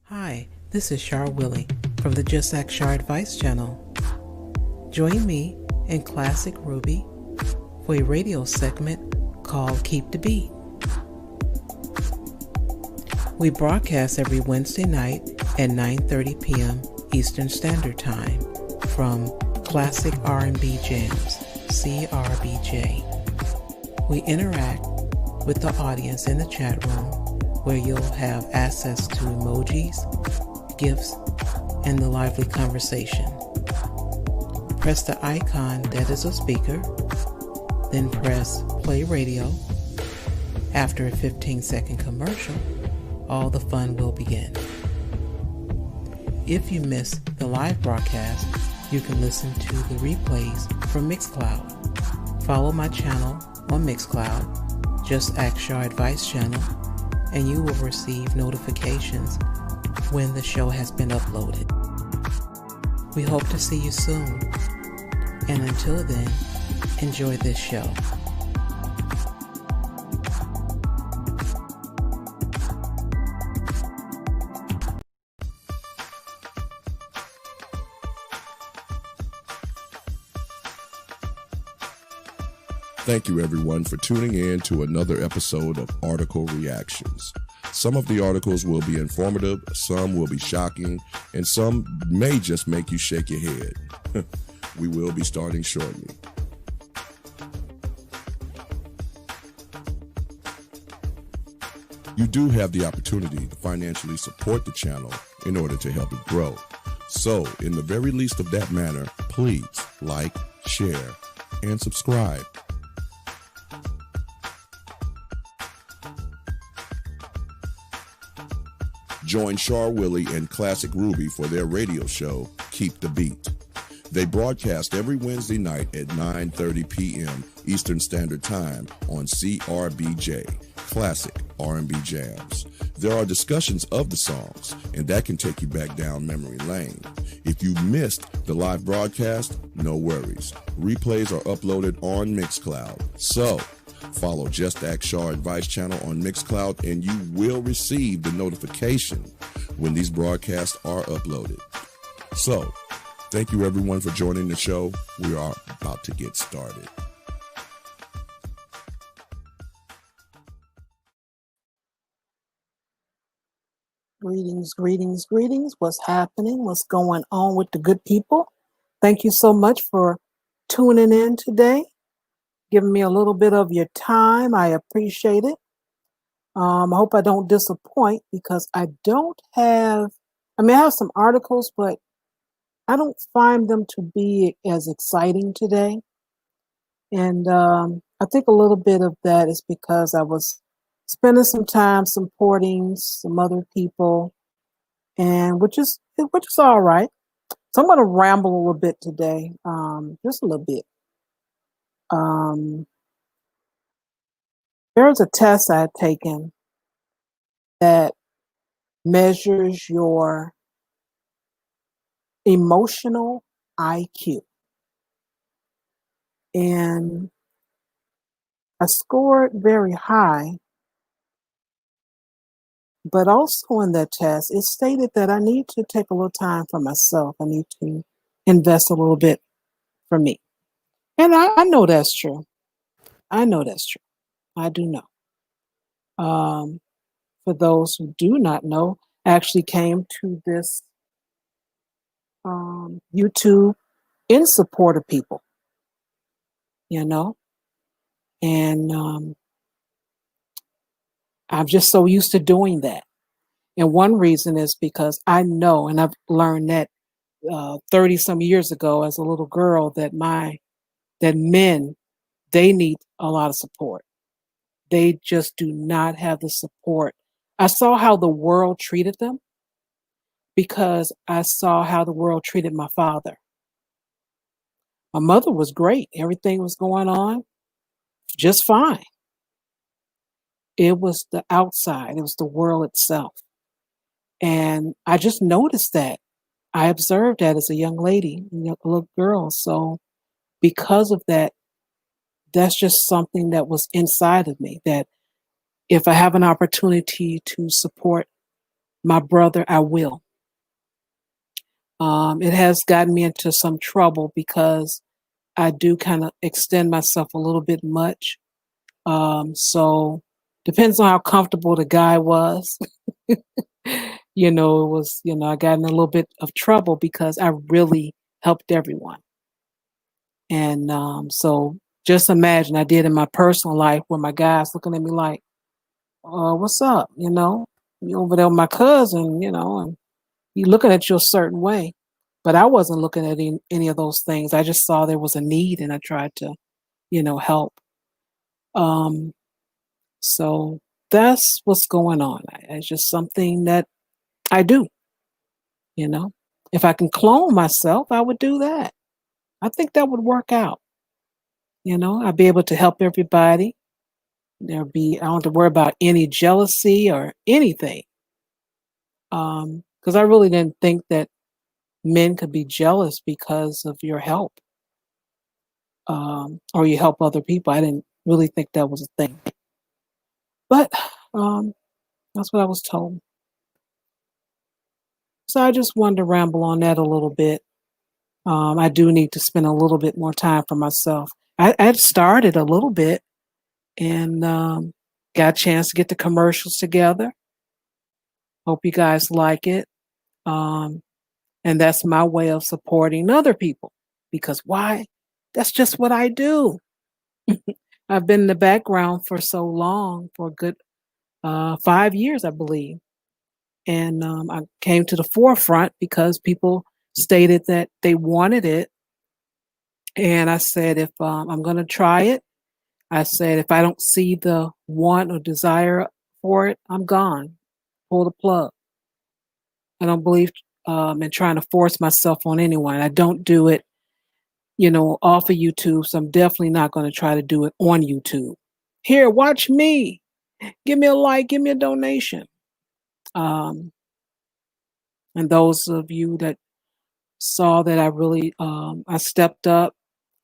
Hi, this is Char Willie from the JustAskChar Advice Channel. Join me and Classic Ruby for a radio segment called Keep the Beat. We broadcast every Wednesday night at 9:30 p.m. Eastern Standard Time from Classic R&B Jams, CRBJ. We interact with the audience in the chat room where you'll have access to emojis, gifts, and the lively conversation. Press the icon that is a speaker, then press play radio. After a 15-second commercial, all the fun will begin. If you miss the live broadcast, you can listen to the replays from Mixcloud. Follow my channel on Mixcloud, JustAskChar Advice Channel, and you will receive notifications when the show has been uploaded. We hope to see you soon, and until then, enjoy this show. Thank you, everyone, for tuning in to another episode of Article Reactions. Some of the articles will be informative, some will be shocking, and some may just make you shake your head. We will be starting shortly. You do have the opportunity to financially support the channel in order to help it grow. So, in the very least of that manner, please like, share, and subscribe. Join Char Willie and Classic Ruby for their radio show, Keep the Beat. They broadcast every Wednesday night at 9:30 p.m. Eastern Standard Time on CRBJ, Classic R&B Jams. There are discussions of the songs, and that can take you back down memory lane. If you missed the live broadcast, no worries. Replays are uploaded on Mixcloud. So, follow JustAskChar Advice Channel on Mixcloud and you will receive the notification when these broadcasts are uploaded. So, thank you everyone for joining the show. We are about to get started. Greetings, greetings, greetings. What's happening? What's going on with the good people? Thank you so much for tuning in today, giving me a little bit of your time. I appreciate it. I hope I don't disappoint because I have some articles, but I don't find them to be as exciting today. And I think a little bit of that is because I was spending some time supporting some other people, and which is all right. So I'm going to ramble a little bit today, just a little bit. There's a test I had taken that measures your emotional IQ. And I scored very high, but also in that test, it stated that I need to take a little time for myself. I need to invest a little bit for me. And I know that's true. I know that's true. I do know. For those who do not know, I actually came to this YouTube in support of people, and I'm just so used to doing that. And one reason is because I know, and I've learned that 30 some years ago as a little girl, that men, they need a lot of support. They just do not have the support. I saw how the world treated them because I saw how the world treated my father. My mother was great. Everything was going on just fine. It was the outside. It was the world itself. And I just noticed that. I observed that as a young lady, a little girl. So because of that, that's just something that was inside of me, that if I have an opportunity to support my brother, I will. It has gotten me into some trouble because I do kind of extend myself a little bit much. So depends on how comfortable the guy was. It was, I got in a little bit of trouble because I really helped everyone. And so just imagine I did in my personal life where my guy's looking at me like, what's up? You over there with my cousin, and he looking at you a certain way. But I wasn't looking at any of those things. I just saw there was a need and I tried to, help. Um, so that's what's going on. It's just something that I do, you know. If I can clone myself, I would do that. I think that would work out. I'd be able to help everybody. I don't have to worry about any jealousy or anything. Because I really didn't think that men could be jealous because of your help, or you help other people. I didn't really think that was a thing. But um, that's what I was told. So I just wanted to ramble on that a little bit. I do need to spend a little bit more time for myself. I started a little bit and got a chance to get the commercials together. Hope you guys like it. Um, and that's my way of supporting other people because why? That's just what I do. I've been in the background for so long, for a good 5 years, I believe. And I came to the forefront because people stated that they wanted it. And I said, if I'm going to try it, I said, if I don't see the want or desire for it, I'm gone. Pull the plug. I don't believe in trying to force myself on anyone. I don't do it, off of YouTube. So I'm definitely not going to try to do it on YouTube. Here, watch me. Give me a like, give me a donation. Um, and those of you that saw that I really, I stepped up.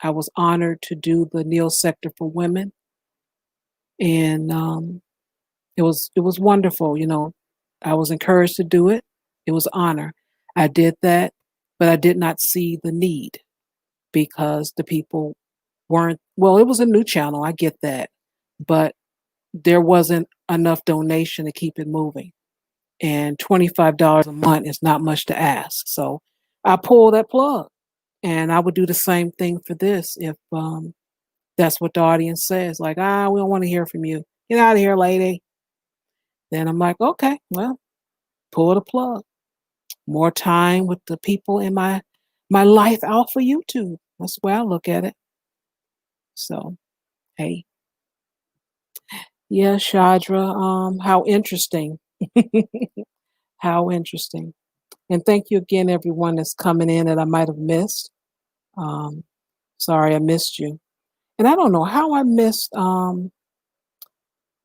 I was honored to do the Neil sector for women. And it was wonderful. I was encouraged to do it. It was an honor. I did that, but I did not see the need because the people weren't. Well, it was a new channel. I get that, but there wasn't enough donation to keep it moving. And $25 a month is not much to ask. So I pulled that plug, and I would do the same thing for this if that's what the audience says. Like, we don't want to hear from you. Get out of here, lady. Then I'm like, okay, well, pull the plug. More time with the people in my life out for YouTube. That's the way I look at it. So, hey, yeah, Shadra, how interesting. How interesting. And thank you again, everyone that's coming in that I might have missed. Um, sorry I missed you. And I don't know how I missed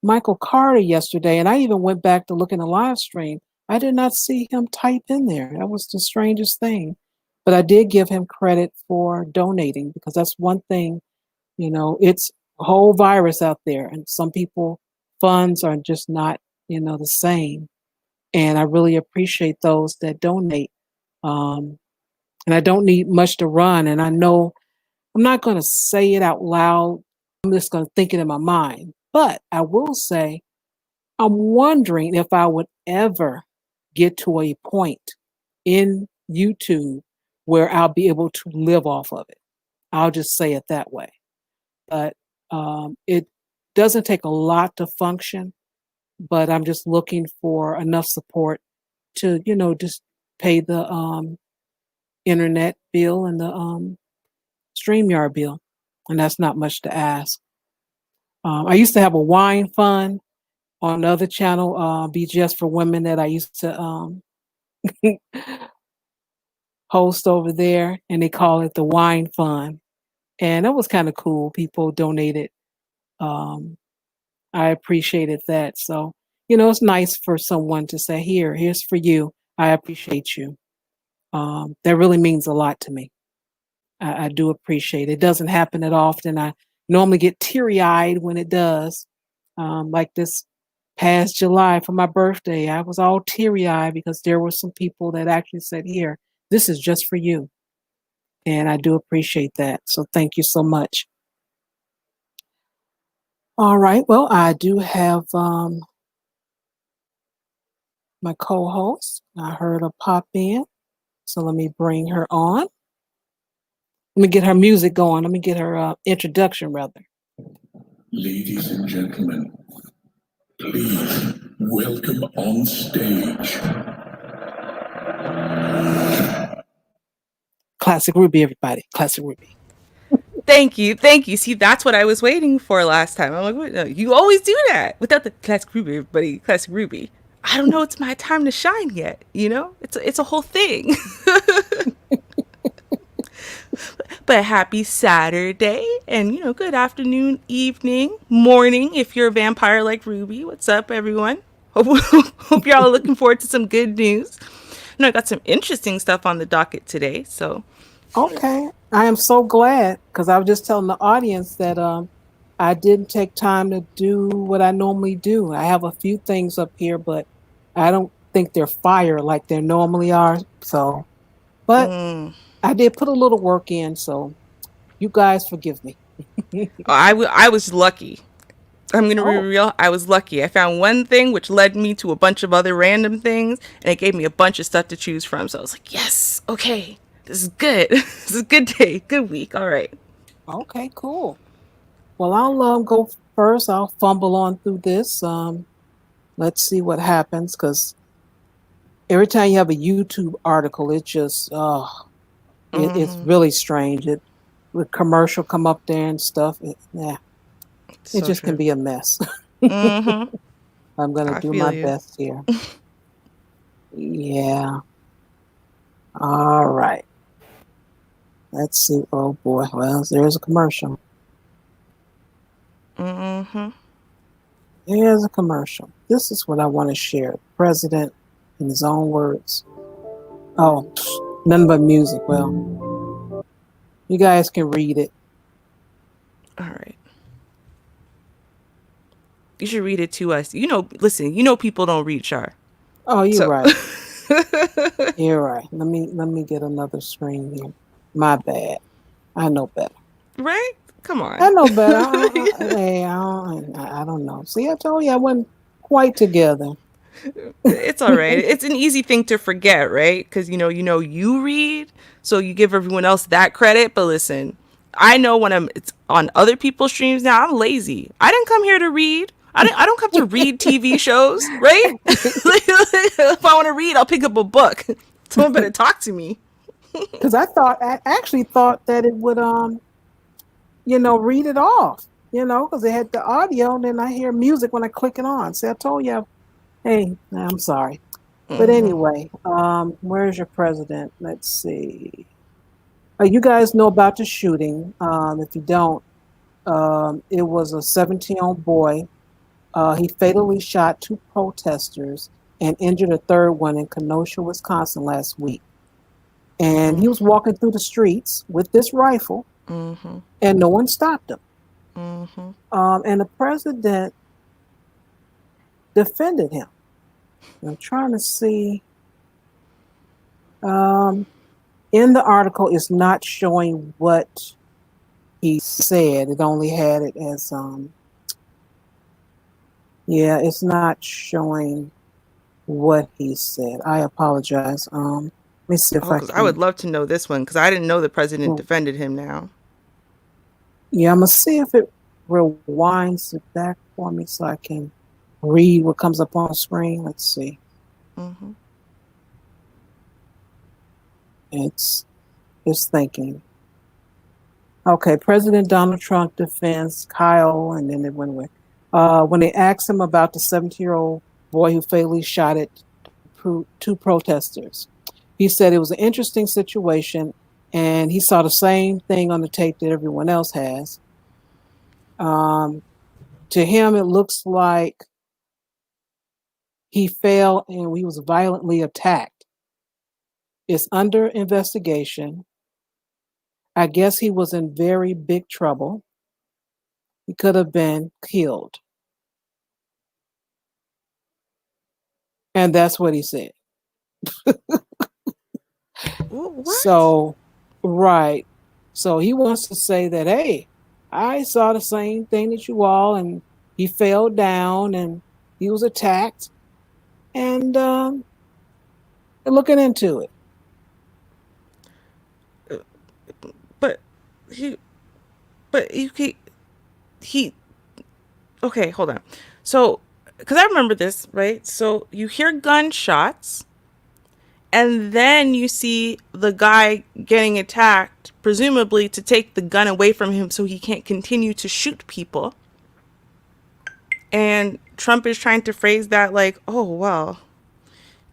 Michael Carter yesterday. And I even went back to look in the live stream. I did not see him type in there. That was the strangest thing. But I did give him credit for donating because that's one thing, it's a whole virus out there. And some people funds are just not, the same. And I really appreciate those that donate. Um, and I don't need much to run. And I know I'm not going to say it out loud. I'm just going to think it in my mind. But I will say, I'm wondering if I would ever get to a point in YouTube where I'll be able to live off of it. I'll just say it that way. But it doesn't take a lot to function, but I'm just looking for enough support to, just pay the internet bill and the StreamYard bill. And that's not much to ask. I used to have a wine fund on the other channel, Be Just for Women, that I used to host over there, and they call it the Wine Fund. And that was kind of cool. People donated. Um, I appreciated that. So, it's nice for someone to say, here's for you. I appreciate you. That really means a lot to me. I do appreciate it. It doesn't happen that often. I normally get teary eyed when it does, like this past July for my birthday, I was all teary eyed because there were some people that actually said, "Here, this is just for you." And I do appreciate that. So thank you so much. All right. Well, I do have my co host. I heard her pop in. So let me bring her on. Let me get her music going. Let me get her introduction, rather. Ladies and gentlemen, please welcome on stage. Classic Ruby, everybody. Classic Ruby. Thank you, thank you. See, that's what I was waiting for last time. I'm like, what? No, you always do that without the classic Ruby, everybody. Classic Ruby. I don't know. It's my time to shine yet. You know, it's a whole thing. But happy Saturday, and good afternoon, evening, morning. If you're a vampire like Ruby, what's up, everyone? Hope you're all looking forward to some good news. I got some interesting stuff on the docket today. So Okay. I am so glad because I was just telling the audience that I didn't take time to do what I normally do. I have a few things up here, but I don't think they're fire like they normally are. So, but I did put a little work in. So you guys forgive me. I was lucky. I'm going to be Oh, real. I was lucky. I found one thing which led me to a bunch of other random things, and it gave me a bunch of stuff to choose from. So I was like, yes, okay, this is good. This is a good day, good week. All right. okay, cool. Well, I'll go first. I'll fumble on through this. Let's see what happens because every time you have a YouTube article, it just it's really strange. It the commercial come up there and stuff. It So just can true. be a mess. I'm gonna I do feel my you. best here. Yeah. All right. Let's see. Oh boy. Well, there's a commercial. Here's a commercial. This is what I want to share. President, in his own words. Oh, none but music. Well, you guys can read it. All right. You should read it to us. Listen, people don't read Char. Oh, you're So, right. You're right. Let me get another screen here. My bad. I know better. right? Come I on. know better. I don't know. See, I told you I wasn't quite together. It's all right. It's an easy thing to forget, right? Because you read, so you give everyone else that credit. But listen, I know when it's on other people's streams now, I'm lazy. I didn't come here to read. I don't come to read TV shows, right? If I want to read, I'll pick up a book. Someone better talk to me. Because I actually thought that it would read it off. Because it had the audio, and then I hear music when I click it on. See, I told you. Hey, I'm sorry. But anyway, where's your president? Let's see. You guys know about the shooting. If you don't, it was a 17-year-old boy. He fatally shot two protesters and injured a third one in Kenosha, Wisconsin last week. And he was walking through the streets with this rifle, and no one stopped him. And the president defended him. I'm trying to see. In the article, it's not showing what he said. It only had it as it's not showing what he said. I apologize. Let me see if Oh, I because I would can. love to know this one because I didn't know the president Well, defended him now. yeah, I'm gonna see if it rewinds it back for me so I can read what comes up on the screen. Let's see. It's thinking. Okay, President Donald Trump defends Kyle, and then it went away. When they asked him about the 17-year-old boy who fatally shot at two protesters, he said it was an interesting situation, and he saw the same thing on the tape that everyone else has. To him, it looks like he fell and he was violently attacked. It's under investigation. I guess he was in very big trouble. He could have been killed. And that's what he said. What? So, right. So he wants to say that, hey, I saw the same thing that you all, and he fell down and he was attacked, and they're looking into it. But he, but he. Okay, hold on. So, because I remember this, right? So you hear gunshots, and then you see the guy getting attacked, presumably to take the gun away from him so he can't continue to shoot people. And Trump is trying to phrase that like, oh, well,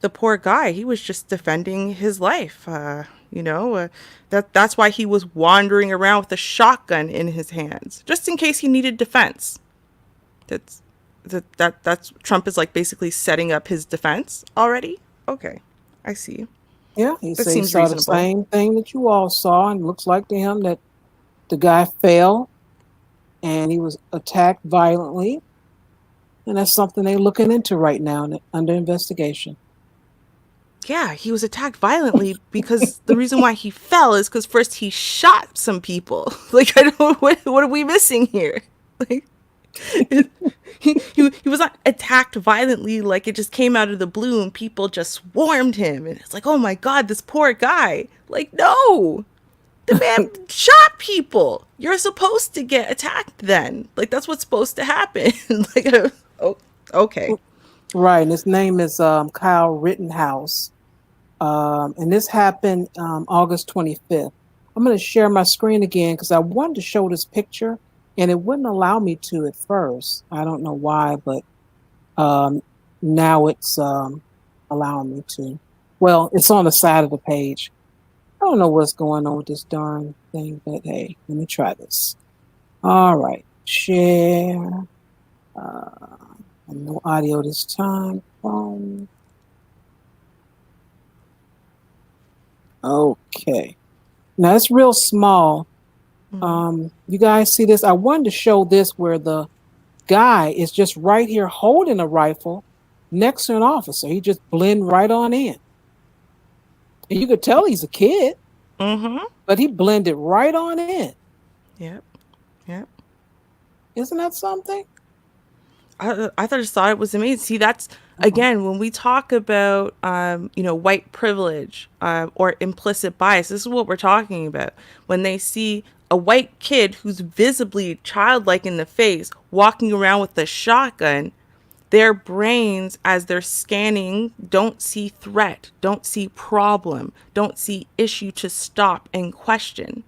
the poor guy, he was just defending his life. That's why he was wandering around with a shotgun in his hands, just in case he needed defense. That's Trump is like basically setting up his defense already. Okay, I see. Yeah, he That said he seems saw the reasonable. same thing that you all saw, and looks like to him that the guy fell and he was attacked violently. And that's something they're looking into right now and under investigation. Yeah, he was attacked violently because the reason why he fell is because first he shot some people. Like, I don't, what are we missing here? Like, he was not attacked violently, like it just came out of the blue and people just swarmed him. And it's like, oh my God, this poor guy. Like, no, the man shot people. You're supposed to get attacked then. Like, that's what's supposed to happen. Like, oh, okay. Right, and his name is Kyle Rittenhouse. And this happened August 25th. I'm going to share my screen again because I wanted to show this picture, and it wouldn't allow me to at first. I don't know why, but now it's allowing me to. Well, it's on the side of the page. I don't know what's going on with this darn thing, but hey, let me try this. All right, share. No audio this time. Okay. Now it's real small. You guys see this? I wanted to show this where the guy is just right here holding a rifle next to an officer. He just blend right on in. And you could tell he's a kid, but he blended right on in. Yep. Isn't that something? I just thought it was amazing. See, that's again when we talk about white privilege or implicit bias. This is what we're talking about when they see a white kid who's visibly childlike in the face walking around with a shotgun. Their brains, as they're scanning, don't see threat, don't see problem, don't see issue to stop and question.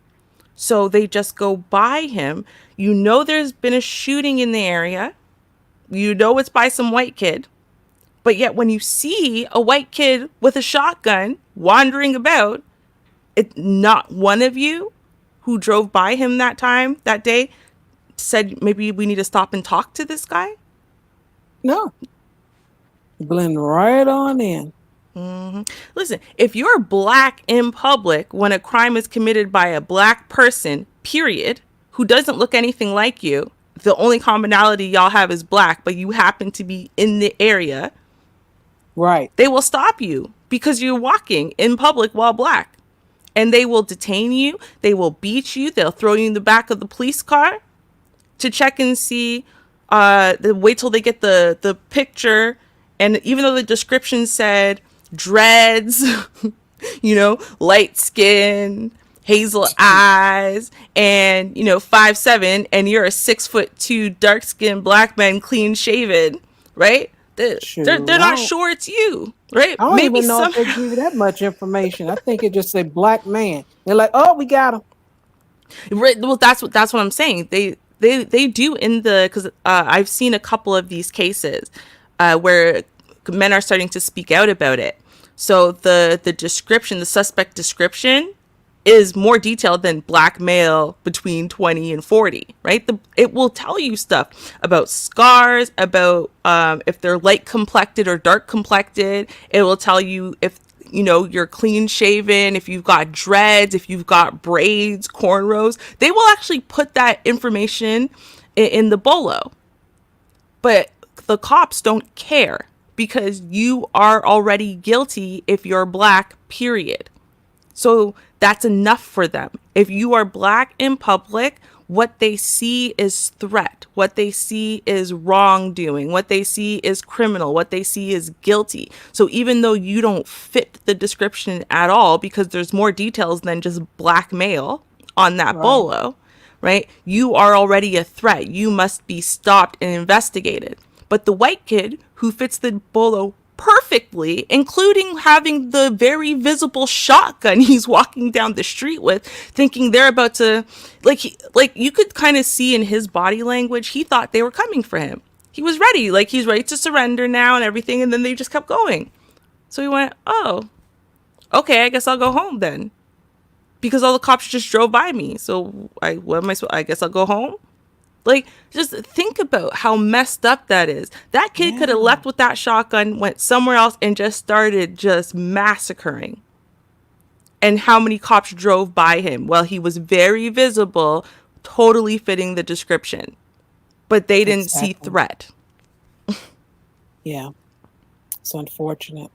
So they just go by him. You know there's been a shooting in the area. You know it's by some white kid. But yet when you see a white kid with a shotgun wandering about, it not one of you who drove by him that day, said maybe we need to stop and talk to this guy? No. Blend right on in. Listen, if you're black in public when a crime is committed by a black person, period, who doesn't look anything like you, the only commonality y'all have is black, but you happen to be in the area, right? They will stop you because you're walking in public while black. And they will detain you. They will beat you. They'll throw you in the back of the police car to check and see. Wait till they get the picture. And even though the description said dreads, light skin, hazel eyes, and 5'7", and you're a 6'2" dark skinned black man, clean shaven, right? They're not sure it's you, right? I don't even know if they give you that much information. I think it just say black man. They're like, oh, we got him. Right. Well, that's what I'm saying. They do because I've seen a couple of these cases where men are starting to speak out about it. So the description, the suspect description, is more detailed than black male between 20 and 40, right? It will tell you stuff about scars, about if they're light complected or dark complected. It will tell you if you're clean shaven, if you've got dreads, if you've got braids, cornrows. They will actually put that information in the bolo. But the cops don't care because you are already guilty if you're black, period. So that's enough for them. If you are black in public, what they see is threat. What they see is wrongdoing. What they see is criminal. What they see is guilty. So even though you don't fit the description at all, because there's more details than just black male on that Right. bolo, right? You are already a threat. You must be stopped and investigated. But the white kid who fits the bolo perfectly, including having the very visible shotgun he's walking down the street with, thinking they're about to, like you could kind of see in his body language, he thought they were coming for him. He was ready, like he's ready to surrender now and everything, and then they just kept going. So he went, oh, okay, I guess I'll go home then, because all the cops just drove by me. So I guess I'll go home. Like, just think about how messed up that is. That kid could have left with that shotgun, went somewhere else, and just started just massacring. And how many cops drove by him? Well, he was very visible, totally fitting the description. But they didn't see threat. Yeah. It's unfortunate.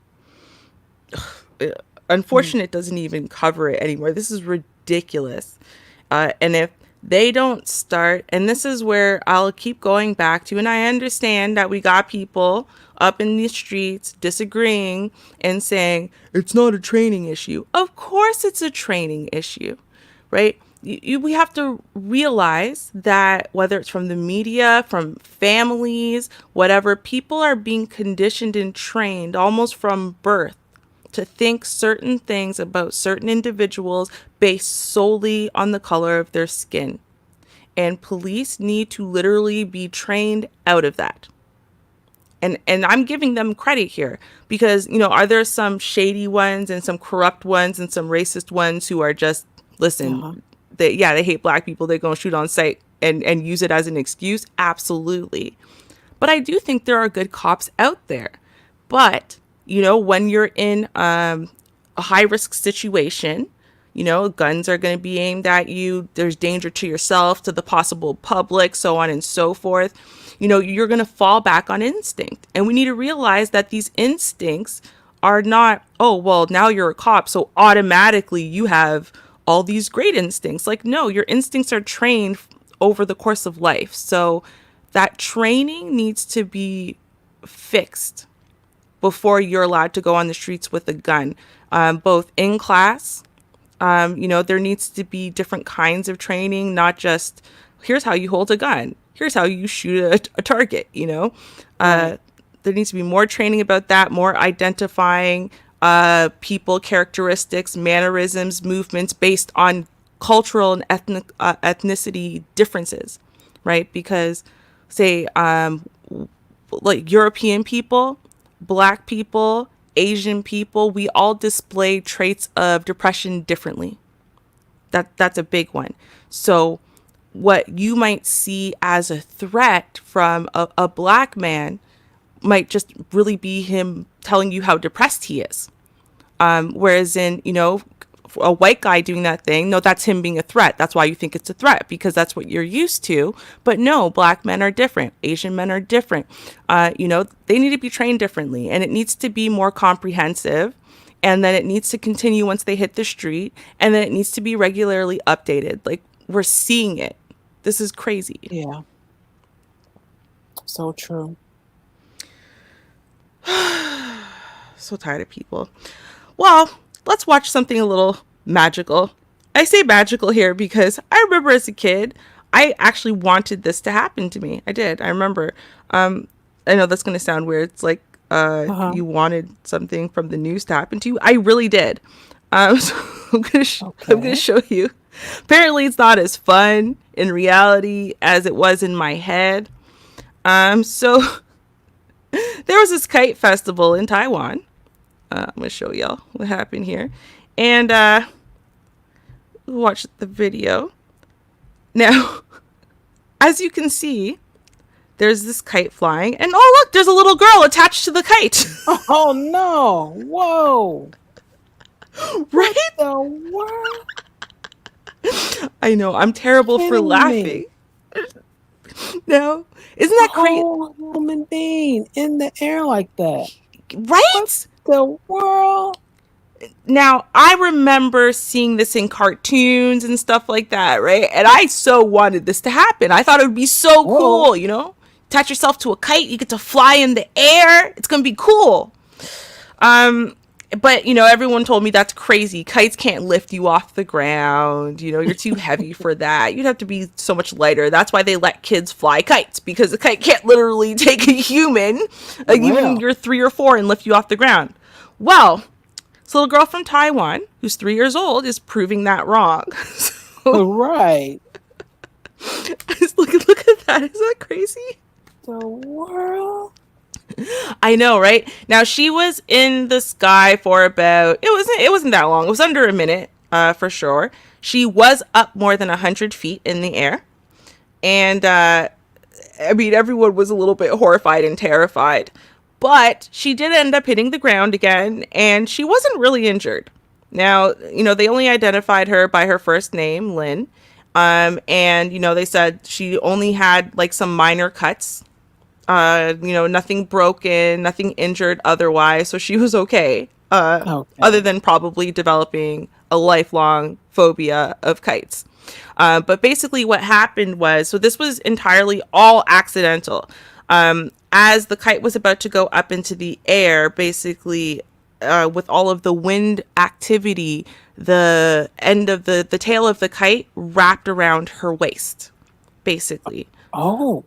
Unfortunate doesn't even cover it anymore. This is ridiculous. And if they don't start, and this is where I'll keep going back to, and I understand that we got people up in the streets disagreeing and saying it's not a training issue. Of course it's a training issue, right? We have to realize that whether it's from the media, from families, whatever, people are being conditioned and trained almost from birth to think certain things about certain individuals based solely on the color of their skin. And police need to literally be trained out of that. And I'm giving them credit here because, are there some shady ones and some corrupt ones and some racist ones who are just, listen, they hate black people. They're going to shoot on sight and use it as an excuse. Absolutely. But I do think there are good cops out there. But when you're in a high risk situation, guns are going to be aimed at you. There's danger to yourself, to the possible public, so on and so forth. You're going to fall back on instinct. And we need to realize that these instincts are not, oh, well, now you're a cop, so automatically you have all these great instincts. Like, no, your instincts are trained over the course of life. So that training needs to be fixed before you're allowed to go on the streets with a gun, both in class. There needs to be different kinds of training, not just here's how you hold a gun, here's how you shoot a target. There needs to be more training about that, more identifying people, characteristics, mannerisms, movements based on cultural and ethnicity differences, right? Because say like European people, black people, Asian people, we all display traits of depression differently. That's a big one. So what you might see as a threat from a black man might just really be him telling you how depressed he is. Whereas in, a white guy doing that thing, no, that's him being a threat. That's why you think it's a threat, because that's what you're used to. But no, black men are different. Asian men are different. They need to be trained differently, and it needs to be more comprehensive. And then it needs to continue once they hit the street, and then it needs to be regularly updated. Like, we're seeing it. This is crazy. Yeah. So true. So tired of people. Well, let's watch something a little magical. I say magical here because I remember as a kid, I actually wanted this to happen to me. I did. I remember. I know that's going to sound weird. It's like you wanted something from the news to happen to you. I really did. So I'm going to show you. Apparently, it's not as fun in reality as it was in my head. So there was this kite festival in Taiwan. I'm going to show y'all what happened here. And watch the video. Now, as you can see, there's this kite flying. And oh, look, there's a little girl attached to the kite. Oh, no. Whoa. Right? What the world? I know. I'm terrible for laughing. No, isn't A that crazy? whole human being in the air like that. What Right? the world? Now, I remember seeing this in cartoons and stuff like that, right? And I so wanted this to happen. I thought it would be so Whoa. cool, you know? Attach yourself to a kite, you get to fly in the air. It's going to be cool. But, you know, everyone told me that's crazy. Kites can't lift you off the ground. You know, you're too heavy for that. You'd have to be so much lighter. That's why they let kids fly kites, because a kite can't literally take a human, even Well. you're 3 or 4, and lift you off the ground. Well, this little girl from Taiwan, who's 3 years old, is proving that wrong. So, Right. look at that. Isn't that crazy? The world? I know, right? Now she was in the sky for about it wasn't that long. It was under a minute, for sure. She was up more than 100 feet in the air, and I mean, everyone was a little bit horrified and terrified. But she did end up hitting the ground again, and she wasn't really injured. Now, you know, they only identified her by her first name, Lynn, and you know, they said she only had like some minor cuts. You know, nothing broken, nothing injured otherwise, so she was okay. Okay. Other than probably developing a lifelong phobia of kites. But basically what happened was, so this was entirely all accidental. As the kite was about to go up into the air, basically, with all of the wind activity, the end of the tail of the kite wrapped around her waist, basically. Oh.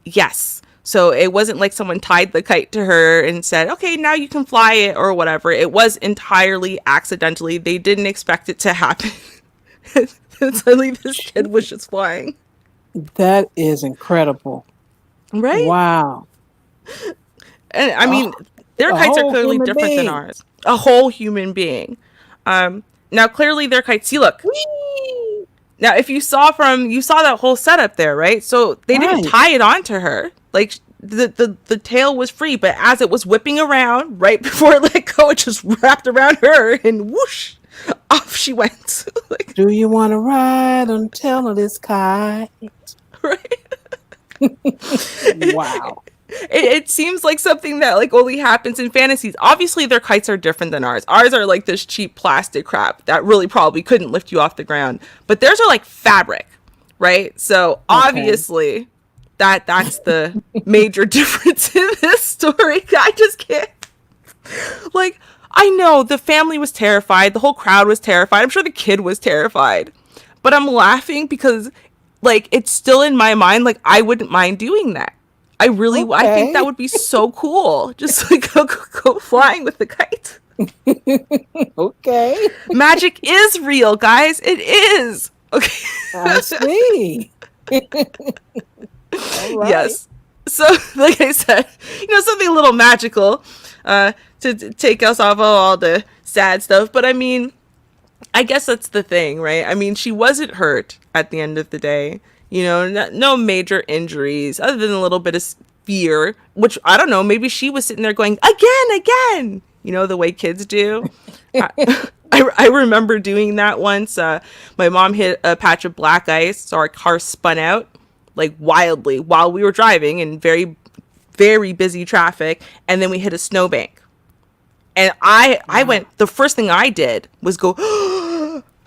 Yes. So it wasn't like someone tied the kite to her and said, okay, now you can fly it or whatever. It was entirely accidentally. They didn't expect it to happen. And suddenly this kid was just flying. That is incredible. Right? Wow. And I mean, their a kites are whole clearly human different than being. ours. A whole human being. Now clearly their kites, see, look. Whee! Now, if you saw that whole setup there, right? So they didn't Right. tie it onto her. Like the tail was free, but as it was whipping around, right before it let go, it just wrapped around her and whoosh, off she went. Like, Do you want to ride on tail of this kite? right? Wow. It seems like something that like only happens in fantasies. Obviously, their kites are different than ours. Ours are like this cheap plastic crap that really probably couldn't lift you off the ground. But theirs are like fabric, right? So obviously, that's the major difference in this story. I just can't. Like, I know the family was terrified. The whole crowd was terrified. I'm sure the kid was terrified. But I'm laughing because, like, it's still in my mind. Like, I wouldn't mind doing that. I think that would be so cool. Just like go flying with the kite. Okay. Magic is real, guys. It is. Okay. I see. All right. Yes. So, like I said, you know, something a little magical to take us off of all the sad stuff. But I mean, I guess that's the thing, right? I mean, she wasn't hurt at the end of the day. You know, no major injuries other than a little bit of fear, which I don't know. Maybe she was sitting there going, again, you know, the way kids do. I remember doing that once. My mom hit a patch of black ice, so our car spun out like wildly while we were driving in very, very busy traffic. And then we hit a snowbank. And I went, the first thing I did was go,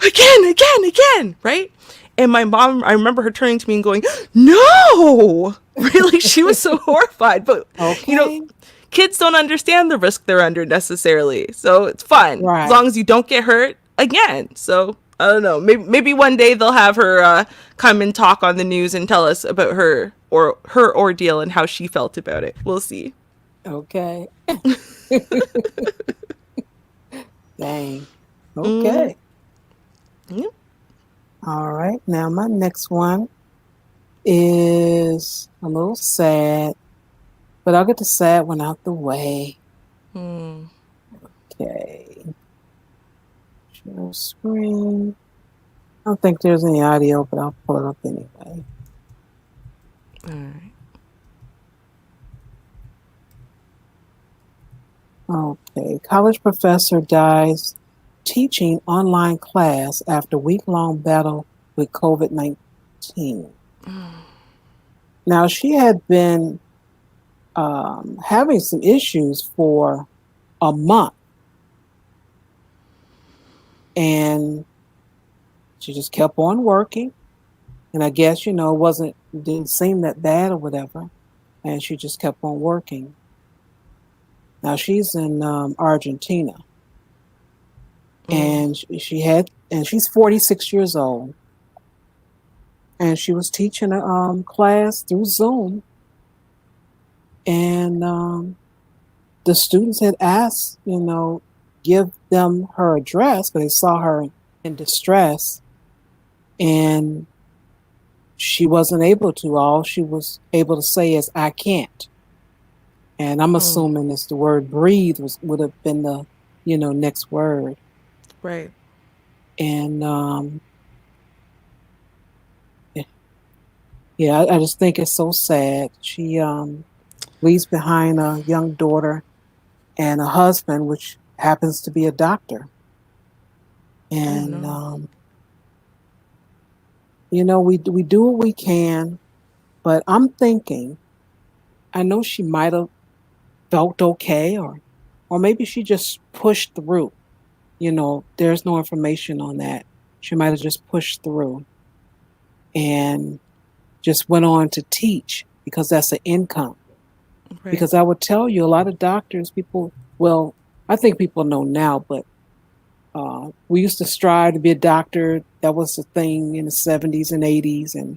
again, right? And my mom, I remember her turning to me and going, no, really? She was so horrified. But, you know, kids don't understand the risk they're under necessarily. So it's fun Right. as long as you don't get hurt again. So I don't know. Maybe one day they'll have her come and talk on the news and tell us about her ordeal and how she felt about it. We'll see. Okay. Dang. Okay. Yeah. All right. Now my next one is a little sad, but I'll get the sad one out the way. Okay. Share screen. I don't think there's any audio, but I'll pull it up anyway. All right. Okay. College professor dies teaching online class after week-long battle with COVID-19. Now, she had been having some issues for a month, and she just kept on working. And I guess, it didn't seem that bad or whatever. And she just kept on working. Now she's in Argentina, Mm. and and she's 46 years old, and she was teaching a class through Zoom, and the students had asked, give them her address, but they saw her in distress, and she wasn't able to. All she was able to say is, "I can't." And I'm Mm. assuming it's the word "breathe" would have been the, next word. Right. And yeah, I just think it's so sad. She leaves behind a young daughter and a husband, which happens to be a doctor. Oh And no. we do what we can, but I'm thinking, I know she might have felt okay, or maybe she just pushed through. There's no information on that. She might have just pushed through and just went on to teach because that's an income. Right. Because I would tell you, a lot of doctors, well, I think people know now, but we used to strive to be a doctor. That was a thing in the 70s and 80s and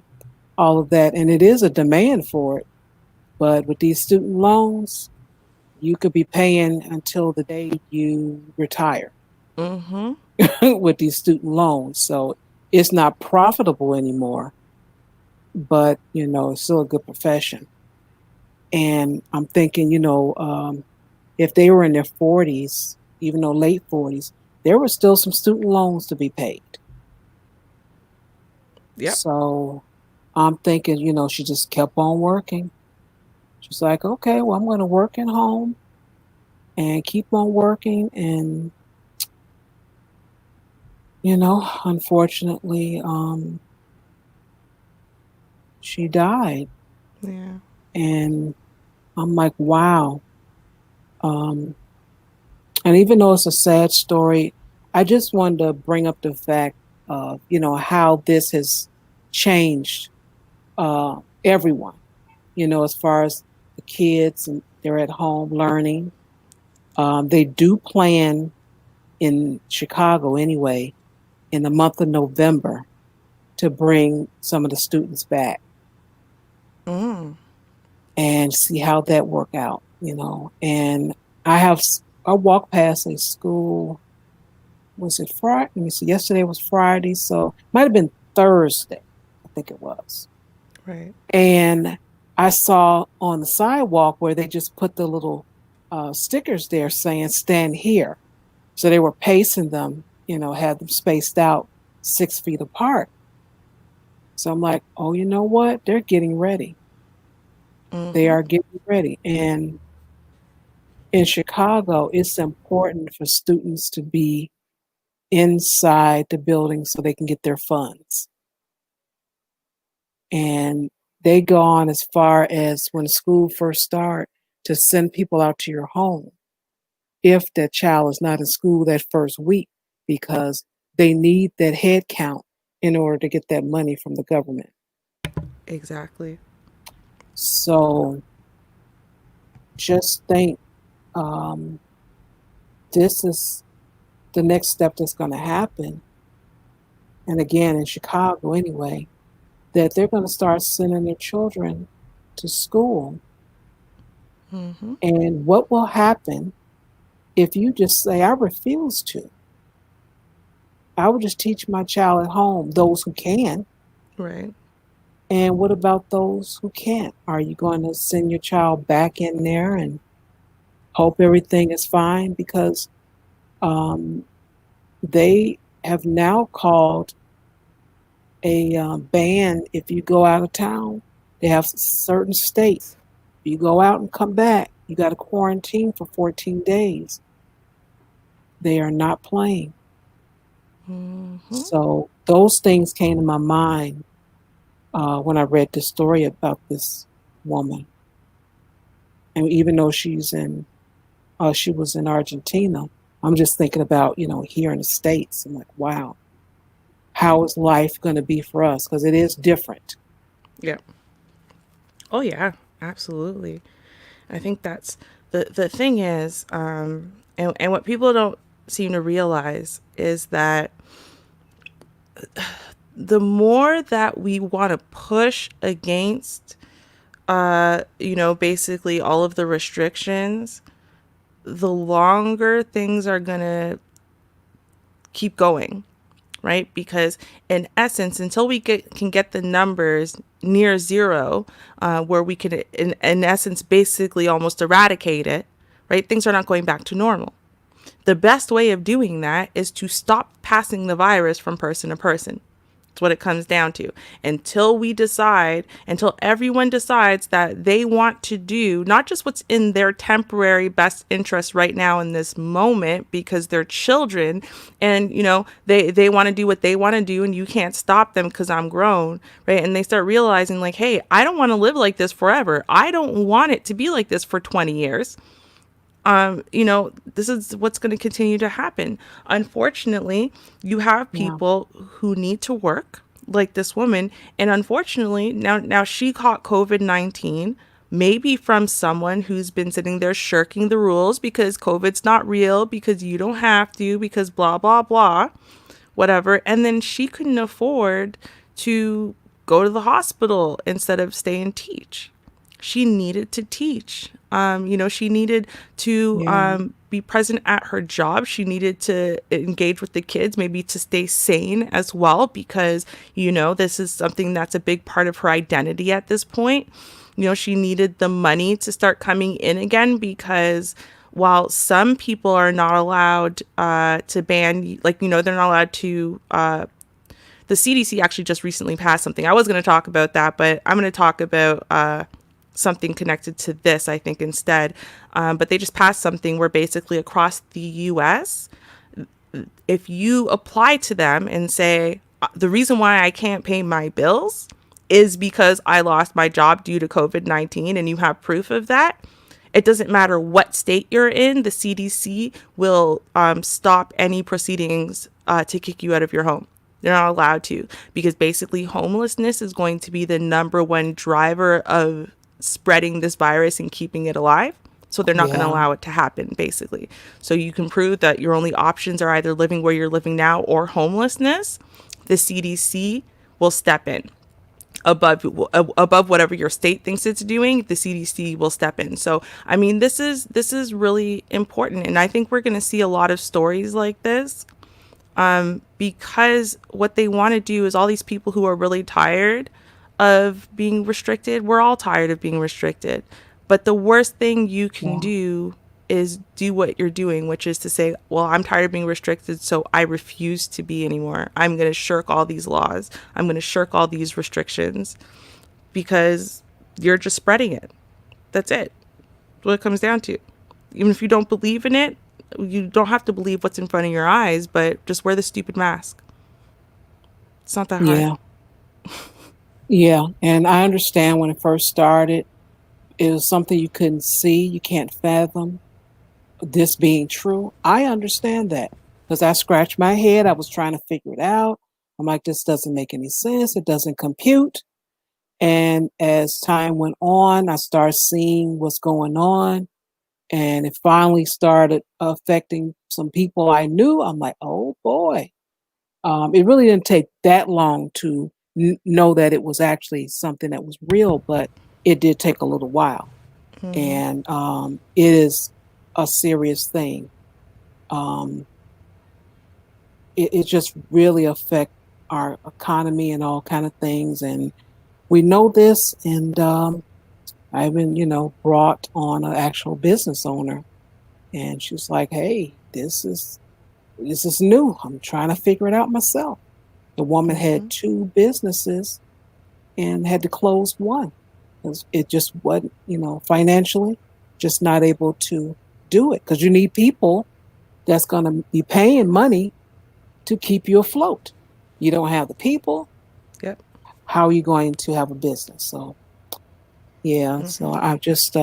all of that. And it is a demand for it. But with these student loans, you could be paying until the day you retire Mm-hmm. with these student loans. So it's not profitable anymore, but, it's still a good profession. And I'm thinking, if they were in their 40s, even though late 40s, there were still some student loans to be paid. Yep. So I'm thinking, she just kept on working. She's like, okay, well, I'm going to work at home and keep on working. And, unfortunately, she died. Yeah. And I'm like, wow. Um, and even though it's a sad story, I just wanted to bring up the fact of, how this has changed everyone, as far as the kids and they're at home learning. They do plan in Chicago anyway, in the month of November, to bring some of the students back Mm. and see how that work out, And I have I walked past a school. Was it Friday? Let me see. Yesterday was Friday, so might have been Thursday. I think it was. Right. And I saw on the sidewalk where they just put the little stickers there saying "Stand here." So they were pacing them, had them spaced out 6 feet apart. So I'm like, oh, you know what? They're getting ready. They Mm-hmm. are getting ready. And in Chicago, it's important for students to be inside the building so they can get their funds. And they go on as far as when school first start to send people out to your home if that child is not in school that first week because they need that head count in order to get that money from the government. Exactly. So just think, um, this is the next step that's going to happen. And again, in Chicago anyway, that they're going to start sending their children to school. Mm-hmm. And what will happen if you just say, I refuse to? I would just teach my child at home, those who can. Right. And what about those who can't? Are you going to send your child back in there and hope everything is fine? Because um, they have now called a ban if you go out of town. They have certain states. If you go out and come back, you got to quarantine for 14 days. They are not playing. Mm-hmm. So those things came to my mind when I read the story about this woman. And even though she was in Argentina, I'm just thinking about, here in the States. I'm like, wow, how is life going to be for us? Because it is different. Yeah. Oh yeah, absolutely. I think that's the thing is, and what people don't seem to realize is that the more that we want to push against, basically all of the restrictions, the longer things are gonna keep going, right? Because in essence, until we can get the numbers near zero, where we can, in essence, basically almost eradicate it, right? Things are not going back to normal. The best way of doing that is to stop passing the virus from person to person. That's what it comes down to. Until everyone decides that they want to do not just what's in their temporary best interest right now in this moment because they're children and, they want to do what they want to do and you can't stop them because I'm grown, right? And they start realizing like, hey, I don't want to live like this forever. I don't want it to be like this for 20 years. This is what's going to continue to happen. Unfortunately, you have Yeah. people who need to work, like this woman, and unfortunately, now she caught COVID-19, maybe from someone who's been sitting there shirking the rules because COVID's not real, because you don't have to, because blah blah blah, whatever, and then she couldn't afford to go to the hospital instead of stay and teach. She needed to teach. She needed to Yeah. be present at her job. She needed to engage with the kids, maybe to stay sane as well, because, this is something that's a big part of her identity at this point. She needed the money to start coming in again because while some people are not allowed to ban, they're not allowed to. The CDC actually just recently passed something. I was going to talk about that, but I'm going to talk about something connected to this, I think, instead. But they just passed something where basically across the US, if you apply to them and say, the reason why I can't pay my bills is because I lost my job due to COVID-19, and you have proof of that, it doesn't matter what state you're in, the CDC will stop any proceedings to kick you out of your home. They're not allowed to, because basically homelessness is going to be the number one driver of spreading this virus and keeping it alive. So they're not going to Yeah. allow it to happen, basically. So you can prove that your only options are either living where you're living now or homelessness. The CDC will step in. Above whatever your state thinks it's doing, the CDC will step in. So I mean, this is really important, and I think we're going to see a lot of stories like this, because what they want to do is all these people who are really tired of being restricted. We're all tired of being restricted. But the worst thing you can Yeah. do is do what you're doing, which is to say, well, I'm tired of being restricted, so I refuse to be anymore. I'm going to shirk all these laws. I'm going to shirk all these restrictions because you're just spreading it. That's it. That's what it comes down to. Even if you don't believe in it, you don't have to believe what's in front of your eyes, but just wear the stupid mask. It's not that hard. Yeah. Yeah. And I understand when it first started, it was something you couldn't see, you can't fathom this being true. I understand that because I scratched my head. I was trying to figure it out. I'm like, this doesn't make any sense. It doesn't compute. And as time went on, I started seeing what's going on. And it finally started affecting some people I knew. I'm like, oh boy. It really didn't take that long to know that it was actually something that was real, but it did take a little while. And it is a serious thing. Um, it just really affect our economy and all kind of things. And we know this. And I even, brought on an actual business owner, and she's like, "Hey, this is new. I'm trying to figure it out myself." The woman had Mm-hmm. two businesses and had to close one because it just wasn't, financially, just not able to do it because you need people that's going to be paying money to keep you afloat. You don't have the people. Yep. how are you going to have a business? So yeah, so Hmm. I just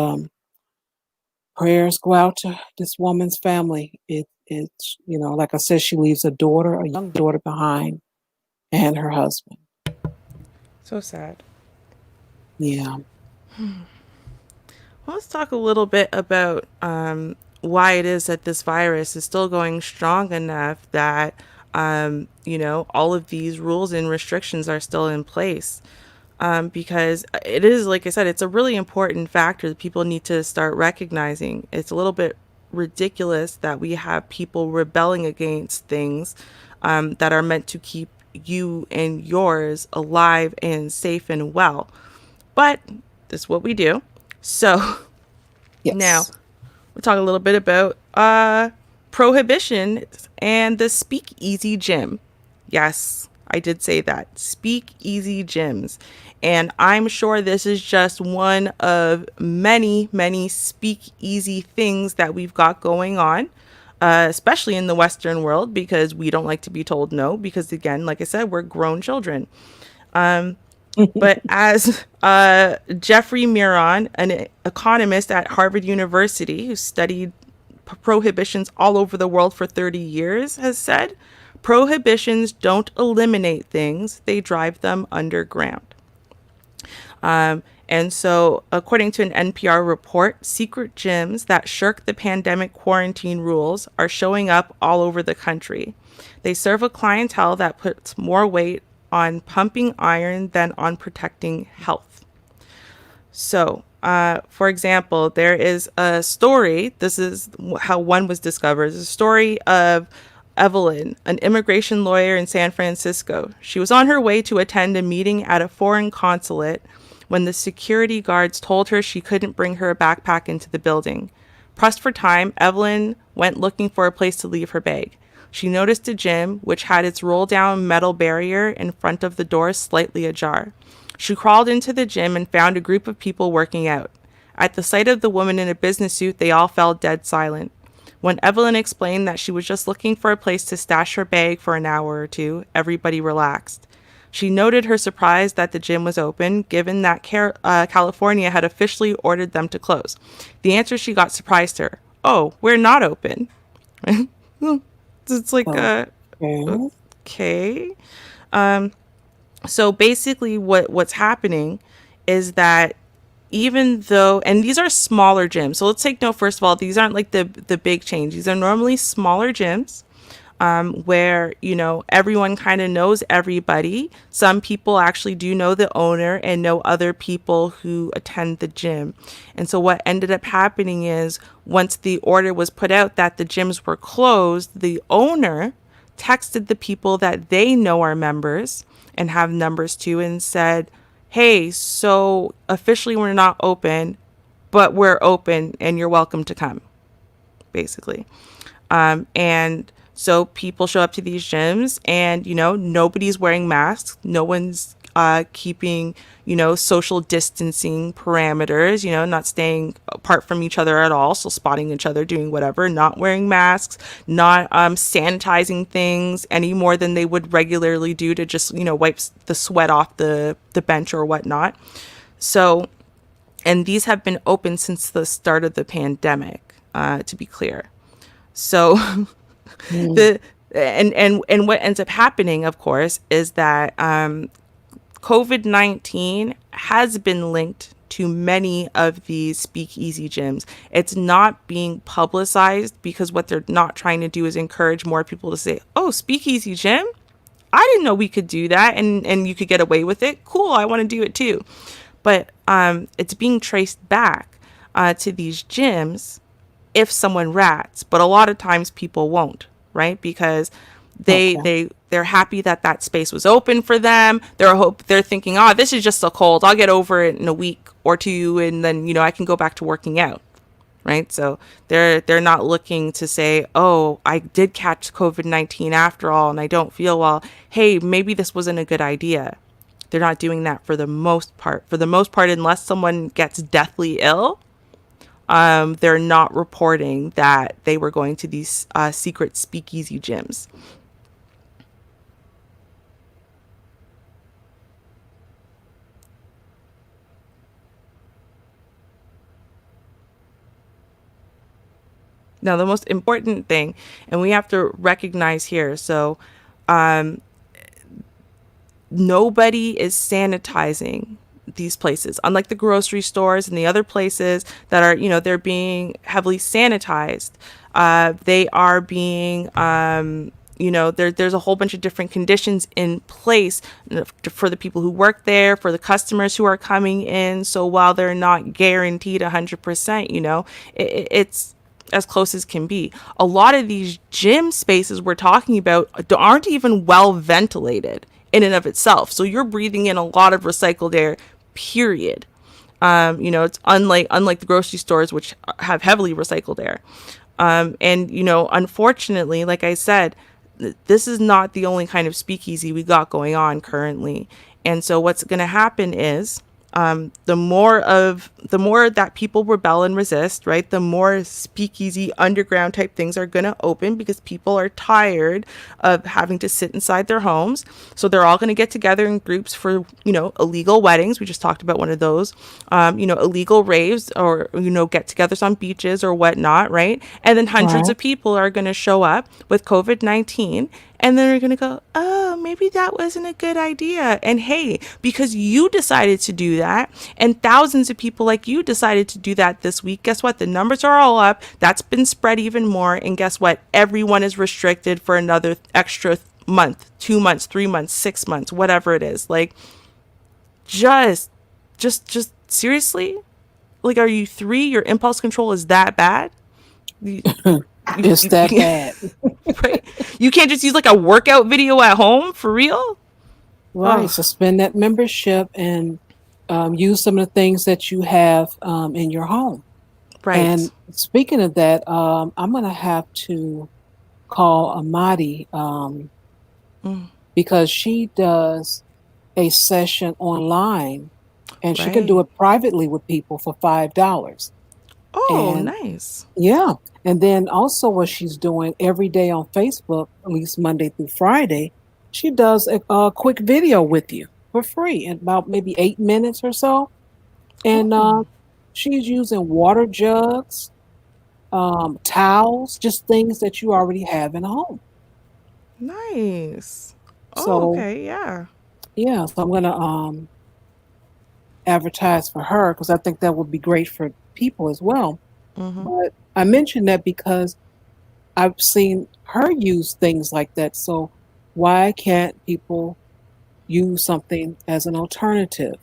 prayers go out to this woman's family. It's like I said, she leaves a young daughter behind, and her husband. So sad. Yeah. Well, let's talk a little bit about why it is that this virus is still going strong enough that, all of these rules and restrictions are still in place. Because it is, like I said, it's a really important factor that people need to start recognizing. It's a little bit ridiculous that we have people rebelling against things that are meant to keep you and yours alive and safe and well. But this is what we do. So now Yes. we'll talk a little bit about prohibition and the speakeasy gym. Yes, I did say that. Speakeasy gyms. And I'm sure this is just one of many, many speakeasy things that we've got going on, especially in the Western world, because we don't like to be told no, because again, like I said, we're grown children. But as Jeffrey Miron, an economist at Harvard University who studied prohibitions all over the world for 30 years, has said, prohibitions don't eliminate things, they drive them underground. And so, according to an NPR report, secret gyms that shirk the pandemic quarantine rules are showing up all over the country. They serve a clientele that puts more weight on pumping iron than on protecting health. So, for example, there is a story. This is how one was discovered. It's a story of Evelyn, an immigration lawyer in San Francisco. She was on her way to attend a meeting at a foreign consulate when the security guards told her she couldn't bring her backpack into the building. Pressed for time, Evelyn went looking for a place to leave her bag. She noticed a gym, which had its roll-down metal barrier in front of the door slightly ajar. She crawled into the gym and found a group of people working out. At the sight of the woman in a business suit, they all fell dead silent. When Evelyn explained that she was just looking for a place to stash her bag for an hour or two, everybody relaxed. She noted her surprise that the gym was open, given that California had officially ordered them to close. The answer she got surprised her. Oh, we're not open. It's like, Okay. okay. So basically what's happening is that even though, and these are smaller gyms. So let's take note, first of all, these aren't like the big chains. These are normally smaller gyms where, everyone kind of knows everybody. Some people actually do know the owner and know other people who attend the gym. And so what ended up happening is once the order was put out that the gyms were closed, the owner texted the people that they know are members and have numbers to and said, hey, so officially we're not open, but we're open and you're welcome to come, basically. And so people show up to these gyms and, nobody's wearing masks. No one's keeping, social distancing parameters, not staying apart from each other at all. So spotting each other, doing whatever, not wearing masks, not sanitizing things any more than they would regularly do to just, wipe the sweat off the bench or whatnot. So, and these have been open since the start of the pandemic, to be clear. So Mm. and what ends up happening, of course, is that COVID-19 has been linked to many of these speakeasy gyms. It's not being publicized because what they're not trying to do is encourage more people to say, oh, speakeasy gym? I didn't know we could do that and you could get away with it. Cool, I want to do it too. But it's being traced back to these gyms if someone rats, but a lot of times people won't, right? Because Okay. they're happy that space was open for them. They're thinking, oh, this is just a cold. I'll get over it in a week or two, and then I can go back to working out, right? So they're not looking to say, oh, I did catch COVID-19 after all, and I don't feel well. Hey, maybe this wasn't a good idea. They're not doing that for the most part. For the most part, unless someone gets deathly ill, they're not reporting that they were going to these secret speakeasy gyms. Now, the most important thing, and we have to recognize here, so nobody is sanitizing these places, unlike the grocery stores and the other places that are, they're being heavily sanitized. They are being, there's a whole bunch of different conditions in place for the people who work there, for the customers who are coming in. So while they're not guaranteed 100%, it's as close as can be. A lot of these gym spaces we're talking about aren't even well ventilated in and of itself. So you're breathing in a lot of recycled air, period. It's unlike the grocery stores, which have heavily recycled air. Unfortunately, like I said, this is not the only kind of speakeasy we got going on currently. And so what's going to happen is the more that people rebel and resist, right, the more speakeasy underground type things are going to open, because people are tired of having to sit inside their homes. So they're all going to get together in groups for, illegal weddings. We just talked about one of those, illegal raves, or, get-togethers on beaches or whatnot, right? And then hundreds of people are going to show up with COVID-19, and then they're going to go, oh, maybe that wasn't a good idea. And hey, because you decided to do that, and thousands of people like you decided to do that this week, guess what? The numbers are all up. That's been spread even more. And guess what? Everyone is restricted for another extra month, 2 months, 3 months, 6 months, whatever it is. Like, just seriously? Like, are you 3? Your impulse control is that bad? It's that bad. Right? You can't just use like a workout video at home, for real? Right. Suspend that membership and use some of the things that you have in your home. Right. And speaking of that, I'm going to have to call Amadi because she does a session online, and she can do it privately with people for $5. Oh, And nice. yeah. And then also what she's doing every day on Facebook, at least Monday through Friday, she does a quick video with you for free in about maybe 8 minutes or so. And she's using water jugs, towels, just things that you already have in a home. Nice. So, okay, yeah. Yeah, so I'm going to advertise for her because I think that would be great for people as well. But I mentioned that because I've seen her use things like that. So why can't people use something as an alternative?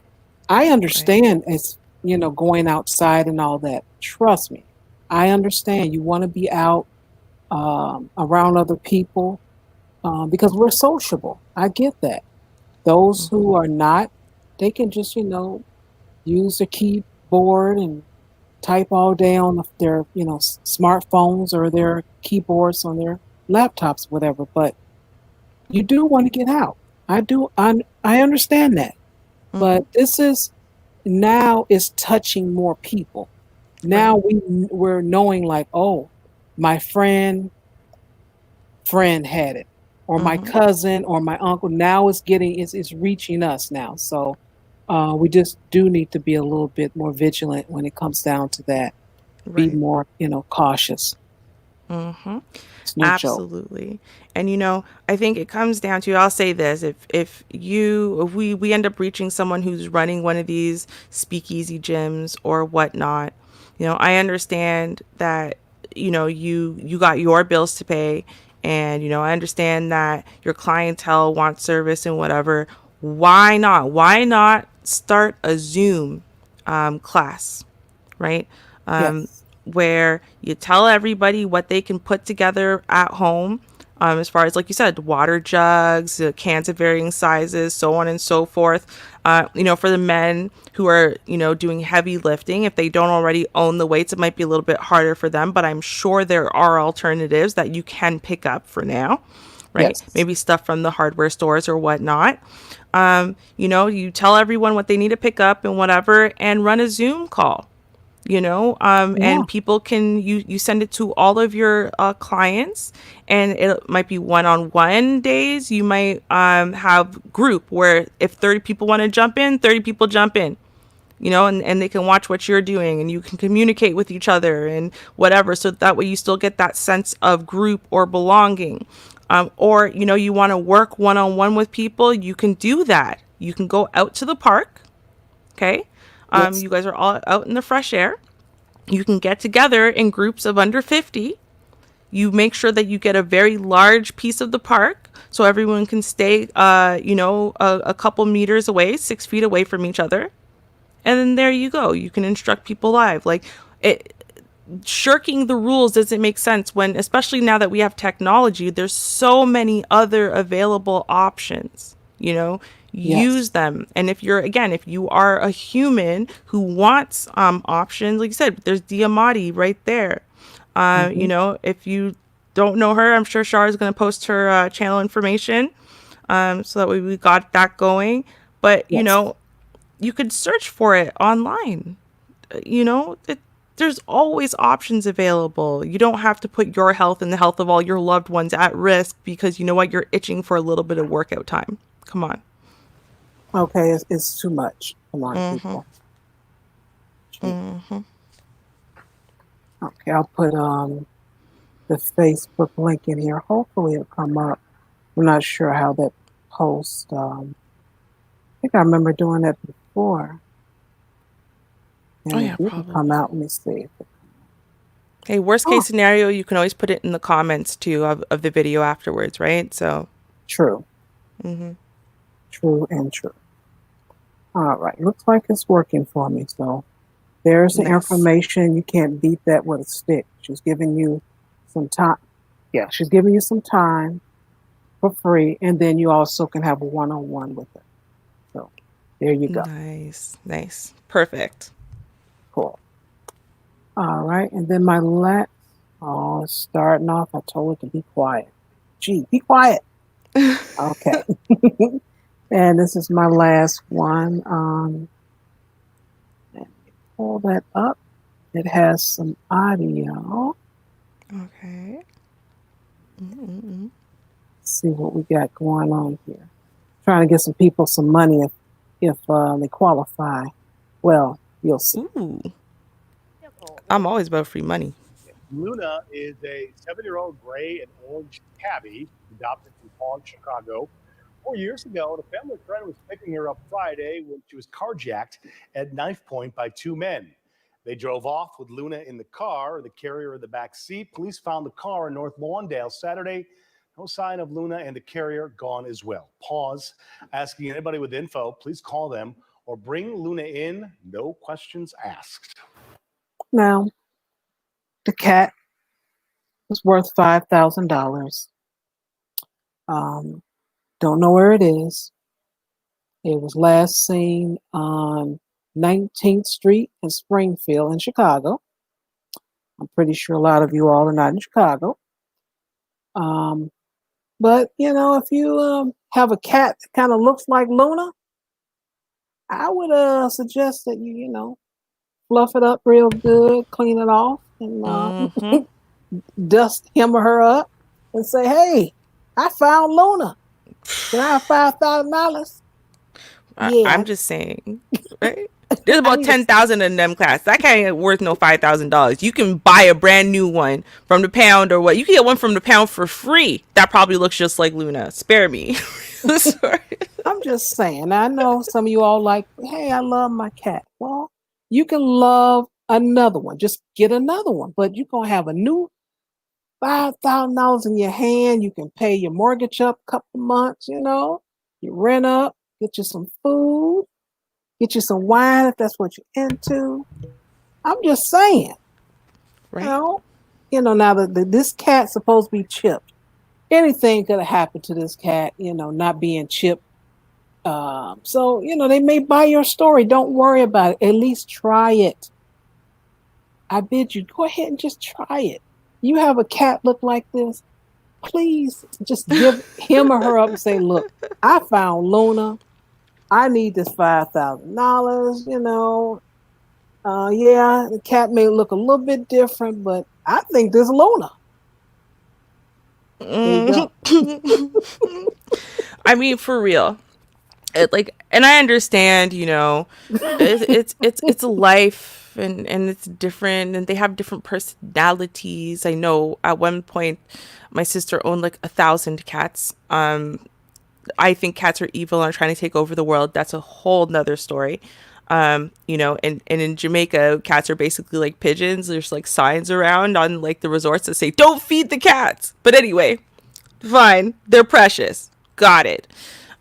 I understand it's, going outside and all that. Trust me. I understand you want to be out around other people because we're sociable. I get that. Those who are not, they can just, use their keyboard and type all day on their, smartphones or their keyboards on their laptops, whatever. But you do want to get out. I do. I understand that. But this is now is touching more people. Now we're knowing like, oh, my friend had it, or my cousin or my uncle. Now it's reaching us now. So we just do need to be a little bit more vigilant when it comes down to that. Be more, cautious. It's no Absolutely. joke. And I think it comes down to, I'll say this, if we end up reaching someone who's running one of these speakeasy gyms or whatnot, I understand that, you got your bills to pay, and, I understand that your clientele wants service and whatever. Why not? Why not start a Zoom class, right? Yes. Where you tell everybody what they can put together at home, as far as, like you said, water jugs, cans of varying sizes, so on and so forth. For the men who are, doing heavy lifting, if they don't already own the weights, it might be a little bit harder for them, but I'm sure there are alternatives that you can pick up for now, right? Yes. Maybe stuff from the hardware stores or whatnot. You tell everyone what they need to pick up and whatever, and run a Zoom call. And people can, you send it to all of your clients, and it might be one-on-one days. You might have group where if 30 people want to jump in, 30 people jump in. and they can watch what you're doing and you can communicate with each other and whatever. So that way you still get that sense of group or belonging. Or, you want to work one-on-one with people, you can do that. You can go out to the park. Okay. Yes. You guys are all out in the fresh air. You can get together in groups of under 50. You make sure that you get a very large piece of the park so everyone can stay, a couple meters away, 6 feet away from each other. And then there you go. You can instruct people live. Like, shirking the rules doesn't make sense when, especially now that we have technology, there's so many other available options. Yes. Use them. And if you are a human who wants options, like you said, there's Diamati right there. Hmm. If you don't know her, I'm sure Shar is going to post her channel information, so that way we got that going. But Yes. you could search for it online. There's always options available. You don't have to put your health and the health of all your loved ones at risk because you know what, you're itching for a little bit of workout time. Come on. Okay, it's too much. Come on, people. Gee. Okay, I'll put the Facebook link in here. Hopefully it'll come up. I'm not sure how that post. I think I remember doing that before, Oh and yeah, it didn't probably. come out. Let me see. Hey, worst Oh, case scenario, you can always put it in the comments too of the video afterwards, right? So, true, true, and true. All right, looks like it's working for me. So there's the nice. information. You can't beat that with a stick. She's giving you some time. Yeah, she's giving you some time for free, and then you also can have a one-on-one with her. So there you go. Nice. Perfect. Cool. All right, and then my oh, it's starting off. I told it to be quiet. Gee, be quiet. Okay. And this is my last one. Let me pull that up. It has some audio. Okay. Let's see what we got going on here. Trying to get some people some money if they qualify. Well, you'll see. Ooh, I'm always about free money. Luna is a 7-year-old gray and orange tabby adopted from Pawn, Chicago. 4 years ago, a family friend was picking her up Friday when she was carjacked at knife point by two men. They drove off with Luna in the car, the carrier in the back seat. Police found the car in North Lawndale Saturday. No sign of Luna and the carrier, gone as well. Pause. Asking anybody with info, please call them or bring Luna in. No questions asked. Now, the cat was worth $5,000. Don't know where it is. It was last seen on 19th Street in Springfield in Chicago. I'm pretty sure a lot of you all are not in Chicago. But, if you have a cat that kind of looks like Luna, I would suggest that you fluff it up real good, clean it off, and dust him or her up and say, hey, I found Luna. Can I have $5,000? I'm Yeah, just saying, right? There's I about need to. 10,000 in them class. That can't ain't worth no $5,000. You can buy a brand new one from the pound or what. You can get one from the pound for free. That probably looks just like Luna. Spare me. Sorry. I'm just saying. I know some of you all like, hey, I love my cat. Well, you can love another one. Just get another one. But you're going to have a new $5,000 in your hand. You can pay your mortgage up a couple months, you rent up, get you some food, get you some wine if that's what you're into. I'm just saying, you Right? know, now that this cat's supposed to be chipped. Anything could have happened to this cat, not being chipped. So, they may buy your story. Don't worry about it. At least try it. I bid you, go ahead and just try it. You have a cat look like this, please just give him or her up and say, look, I found Luna. I need this $5,000. Yeah, the cat may look a little bit different, but I think this Luna. There you go. I mean, for real. And I understand, it's a life, and it's different, and they have different personalities. I know at one point my sister owned like 1,000 cats. I think cats are evil and are trying to take over the world. That's a whole nother story. And in Jamaica, cats are basically like pigeons. There's like signs around on like the resorts that say, don't feed the cats. But anyway, fine. They're precious. Got it.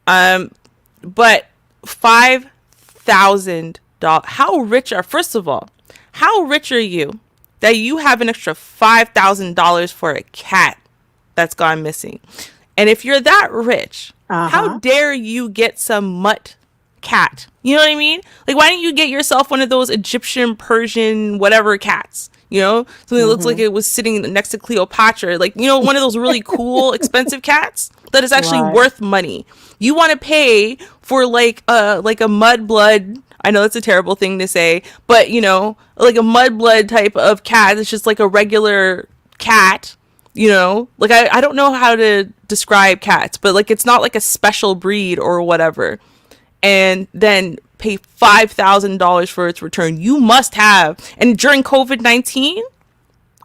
But $5,000. First of all, how rich are you that you have an extra $5,000 for a cat that's gone missing? And if you're that rich, how dare you get some mutt cat? You know what I mean? Like, why don't you get yourself one of those Egyptian, Persian, whatever cats? Something that looks like it was sitting next to Cleopatra. Like, one of those really cool, expensive cats that is actually worth money. You want to pay for like a mudblood. I know that's a terrible thing to say, but like a mudblood type of cat. It's just like a regular cat. Like I don't know how to describe cats, but like it's not like a special breed or whatever. And then pay $5,000 for its return. You must have. And during COVID-19,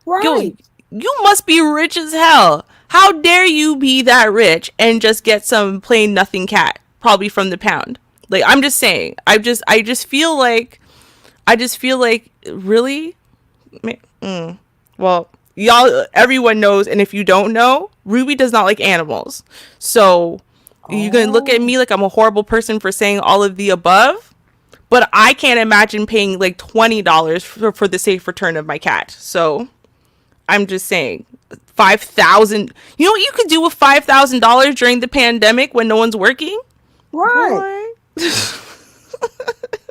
Right. you must be rich as hell. How dare you be that rich and just get some plain nothing cat, probably from the pound? Like, I'm just saying. I just feel like really. Well, y'all, everyone knows, and if you don't know, Ruby does not like animals. So you're gonna look at me like I'm a horrible person for saying all of the above, but I can't imagine paying like $20 for the safe return of my cat. So I'm just saying, 5,000. You know what you could do with $5,000 during the pandemic when no one's working? Right.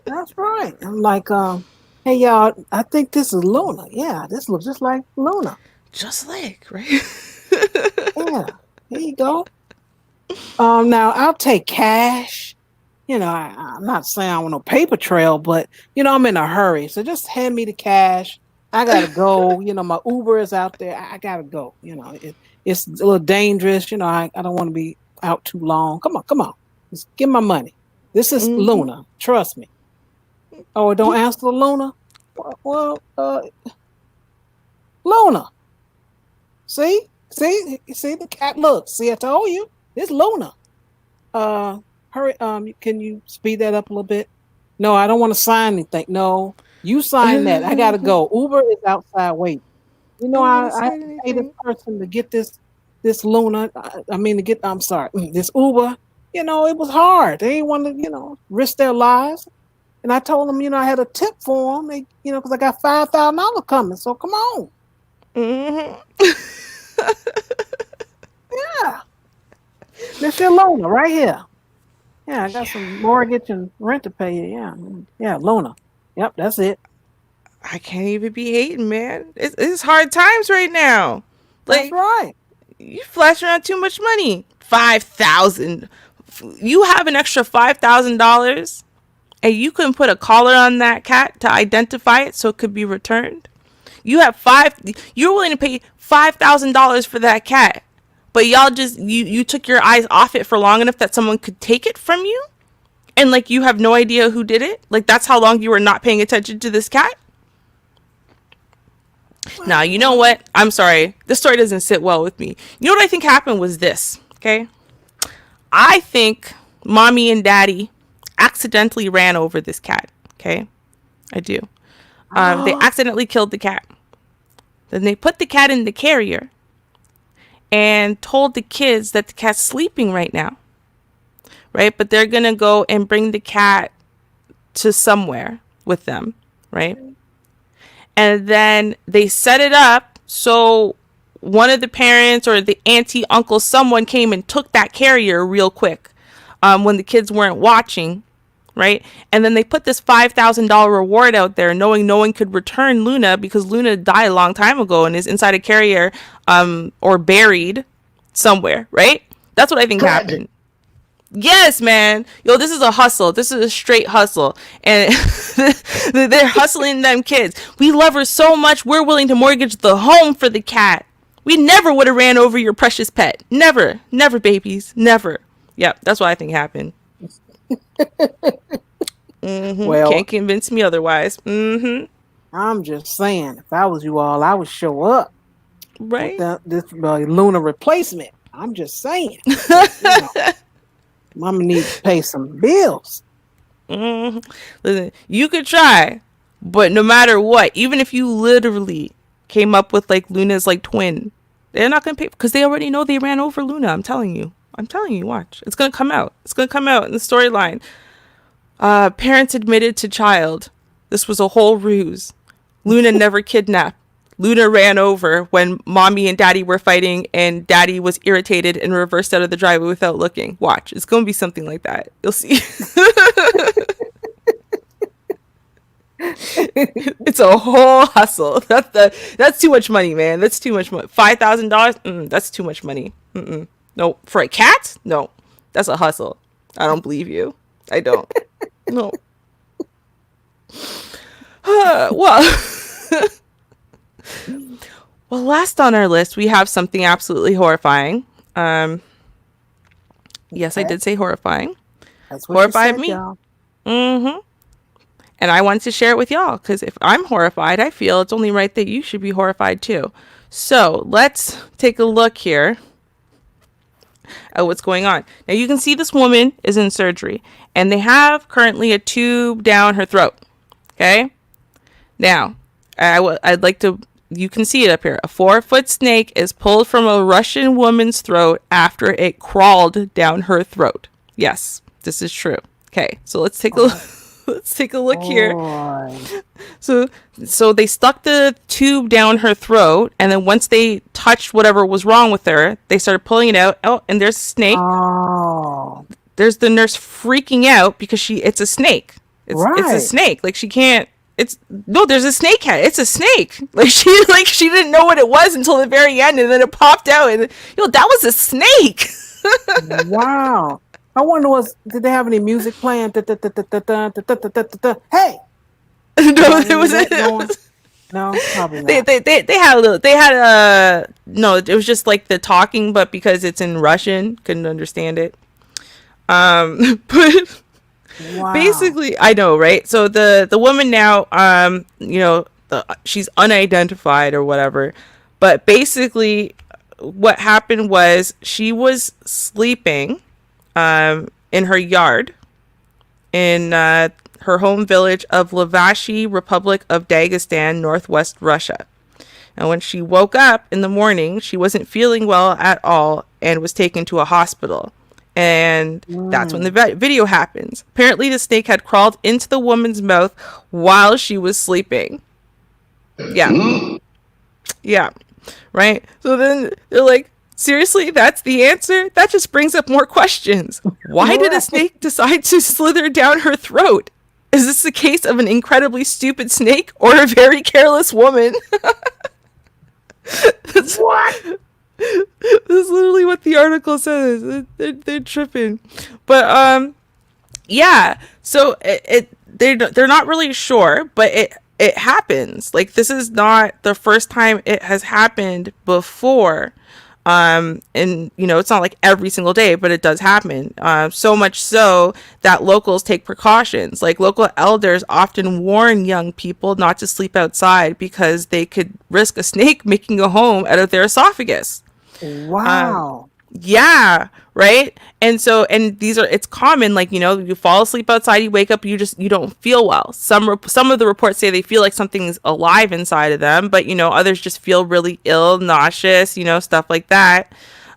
That's right. I'm like, hey y'all, I think this is Luna. Yeah, this looks just like Luna. Just like, right? Yeah. Here you go. Now I'll take cash. I'm not saying I want no paper trail, but I'm in a hurry, so just hand me the cash. I gotta go. My Uber is out there. I gotta go. It's a little dangerous. I don't want to be out too long. Come on. Just give my money. This is Luna. Trust me. Oh, don't answer Luna. Well, Luna. See the cat. Look, see, I told you. It's Luna. Hurry. Can you speed that up a little bit? No, I don't want to sign anything. No, you sign that. I gotta go. Uber is outside waiting. I pay this person to get this Luna. I'm sorry, this Uber. It was hard. They didn't want to, risk their lives. And I told them, I had a tip for them. They, because I got $5,000 coming. So come on. Yeah. This your Luna right here. Yeah, I got some mortgage and rent to pay you. Yeah, Luna. Yep, that's it. I can't even be hating, man. It's hard times right now. Like, that's right. You flash around too much money. $5,000. You have an extra $5,000, and you couldn't put a collar on that cat to identify it so it could be returned. You're willing to pay $5,000 for that cat, but y'all just you took your eyes off it for long enough that someone could take it from you, and like you have no idea who did it. Like, that's how long you were not paying attention to this cat. Now, you know what? I'm sorry. This story doesn't sit well with me. You know what I think happened was this, okay? I think mommy and daddy accidentally ran over this cat, okay? I do. They accidentally killed the cat. Then they put the cat in the carrier and told the kids that the cat's sleeping right now, right? But they're going to go and bring the cat to somewhere with them, right? And then they set it up so one of the parents or the auntie, uncle, someone came and took that carrier real quick when the kids weren't watching, right? And then they put this $5,000 reward out there, knowing no one could return Luna because Luna died a long time ago and is inside a carrier or buried somewhere, right? That's what I think happened. Yes, man. Yo, this is a hustle. This is a straight hustle. And they're hustling them kids. We love her so much, we're willing to mortgage the home for the cat. We never would have ran over your precious pet. Never. Never, babies. Never. Yep, that's what I think happened. Well, Can't convince me otherwise. I'm just saying, if I was you all, I would show up with Right? this lunar replacement. I'm just saying, because Mama needs to pay some bills. Listen, you could try, but no matter what, even if you literally came up with like Luna's like twin, they're not gonna pay because they already know they ran over Luna. I'm telling you. Watch. It's gonna come out. It's gonna come out in the storyline. Parents admitted to child. This was a whole ruse. Luna never kidnapped. Luna ran over when mommy and daddy were fighting and daddy was irritated and reversed out of the driveway without looking. Watch. It's going to be something like that. You'll see. It's a whole hustle. That's too much money, man. That's too much money. $5,000? That's too much money. No. For a cat? No. That's a hustle. I don't believe you. I don't. No. Well, last on our list, we have something absolutely horrifying. Yes, I did say horrifying. That's what Horrified you said, me. y'all. And I wanted to share it with y'all because if I'm horrified, I feel it's only right that you should be horrified too. So let's take a look here at what's going on. Now you can see this woman is in surgery and they have currently a tube down her throat. Okay. Now I'd like to, you can see it up here. A 4-foot snake is pulled from a Russian woman's throat after it crawled down her throat. Yes, this is true. Okay. So let's take a look. Let's take a look here. So they stuck the tube down her throat, and then once they touched whatever was wrong with her, they started pulling it out. Oh, and there's a snake. Oh. There's the nurse freaking out because it's a snake. It's a snake. Like she can't. There's a snake head. It's a snake. Like she didn't know what it was until the very end, and then it popped out, and that was a snake. Wow. I wonder did they have any music playing? Hey. No, there wasn't. No, probably not. They had a little. They had a no. It was just like the talking, but because it's in Russian, couldn't understand it. But wow. Basically, I know, right? So the woman now, she's unidentified or whatever. But basically, what happened was she was sleeping in her yard in her home village of Lavashi, Republic of Dagestan, northwest Russia. And when she woke up in the morning, she wasn't feeling well at all and was taken to a hospital. And that's when the video happens. Apparently, the snake had crawled into the woman's mouth while she was sleeping. Yeah. Yeah. Right? So then they're like, seriously, that's the answer? That just brings up more questions. Why did a snake decide to slither down her throat? Is this the case of an incredibly stupid snake or a very careless woman? What? That's literally what the article says. They're tripping. But yeah. So they're not really sure, but it happens. Like this is not the first time it has happened before. And it's not like every single day, but it does happen. So much so that locals take precautions. Like local elders often warn young people not to sleep outside because they could risk a snake making a home out of their esophagus. Wow. Yeah. Right. And it's common, like, you fall asleep outside, you wake up, you don't feel well. Some of the reports say they feel like something's alive inside of them, but, others just feel really ill, nauseous, stuff like that.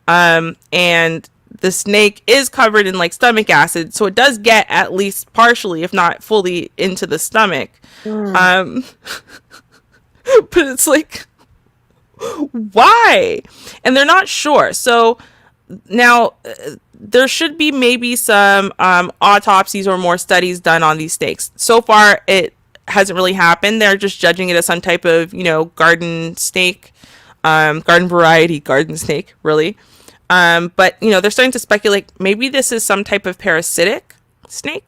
And the snake is covered in like stomach acid. So it does get at least partially, if not fully into the stomach. But it's like, why? And they're not sure. So now there should be maybe some autopsies or more studies done on these snakes. So far it hasn't really happened. They're just judging it as some type of garden snake, garden variety garden snake, really. But they're starting to speculate maybe this is some type of parasitic snake.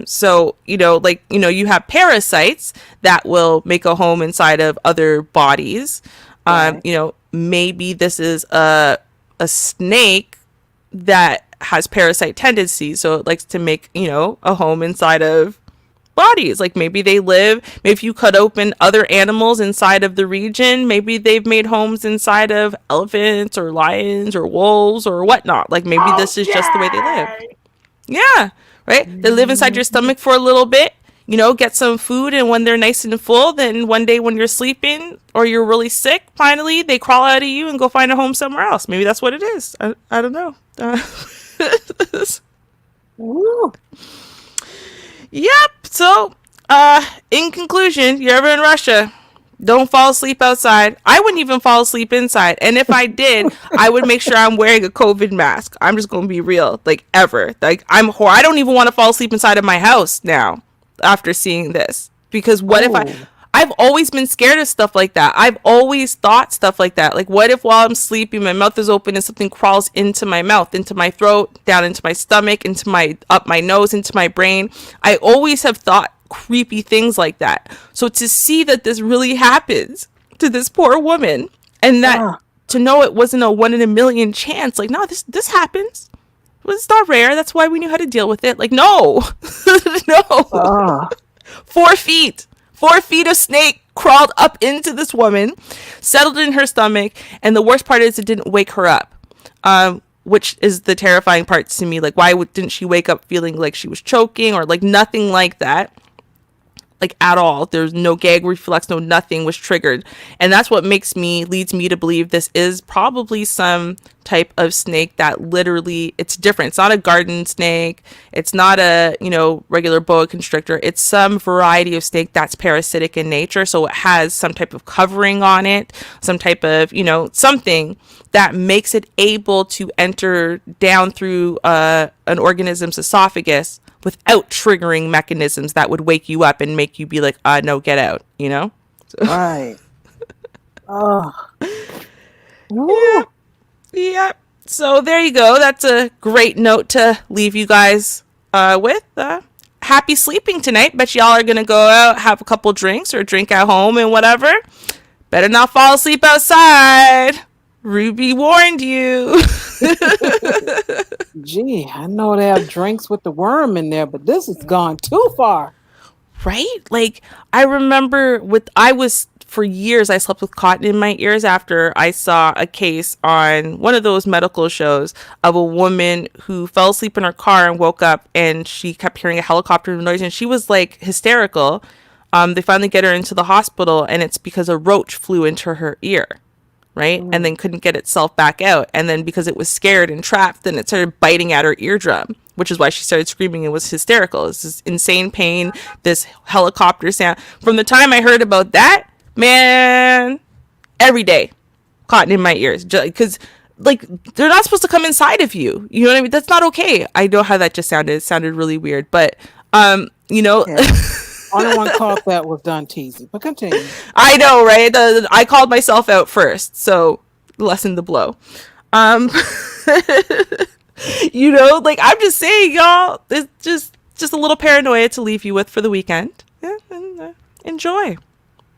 So you have parasites that will make a home inside of other bodies. Right. Maybe this is a snake that has parasite tendencies, so it likes to make, a home inside of bodies. Like maybe maybe if you cut open other animals inside of the region, maybe they've made homes inside of elephants or lions or wolves or whatnot. Like maybe this is just the way they live. Yeah, right? They live inside your stomach for a little bit, get some food, and when they're nice and full, then one day when you're sleeping or you're really sick, finally they crawl out of you and go find a home somewhere else. Maybe that's what it is. I don't know. Woo. Yep. So, in conclusion, you're ever in Russia, don't fall asleep outside. I wouldn't even fall asleep inside. And if I did, I would make sure I'm wearing a COVID mask. I'm just going to be real, like ever. Like I don't even want to fall asleep inside of my house now after seeing this. Because what if I've always been scared of stuff like that. I've always thought stuff like that. Like, what if while I'm sleeping, my mouth is open and something crawls into my mouth, into my throat, down into my stomach, up my nose, into my brain? I always have thought creepy things like that. So to see that this really happens to this poor woman, and that to know it wasn't a 1 in a million chance, like, no, this happens. Well, it's not rare. That's why we knew how to deal with it. Like, no, no. 4 feet. 4 feet of snake crawled up into this woman, settled in her stomach, and the worst part is it didn't wake her up, which is the terrifying part to me. Like, why didn't she wake up feeling like she was choking or like nothing like that? Like at all. There's no gag reflex, no nothing was triggered. And that's what leads me to believe this is probably some type of snake that literally, it's different. It's not a garden snake. It's not a, regular boa constrictor. It's some variety of snake that's parasitic in nature. So it has some type of covering on it, some type of, something that makes it able to enter down through an organism's esophagus without triggering mechanisms that would wake you up and make you be like, no, get out, So. Right. Yeah. Yeah. So there you go. That's a great note to leave you guys with. Happy sleeping tonight. Bet y'all are going to go out, have a couple drinks or drink at home and whatever. Better not fall asleep outside. Ruby warned you. Gee, I know they have drinks with the worm in there, but this has gone too far. Right? Like, I remember for years, I slept with cotton in my ears after I saw a case on one of those medical shows of a woman who fell asleep in her car and woke up and she kept hearing a helicopter noise and she was like hysterical. They finally get her into the hospital and it's because a roach flew into her ear. Right? And then couldn't get itself back out. And then because it was scared and trapped, then it started biting at her eardrum, which is why she started screaming and was hysterical. It's this insane pain, this helicopter sound. From the time I heard about that, man, every day, cotton in my ears. Because, like, they're not supposed to come inside of you. You know what I mean? That's not okay. I know how that just sounded. It sounded really weird. But, Yeah. Only one caught that was done teasing, but continue. I know, right? I called myself out first, so lessen the blow. Like I'm just saying, y'all, it's just a little paranoia to leave you with for the weekend. Yeah, and enjoy.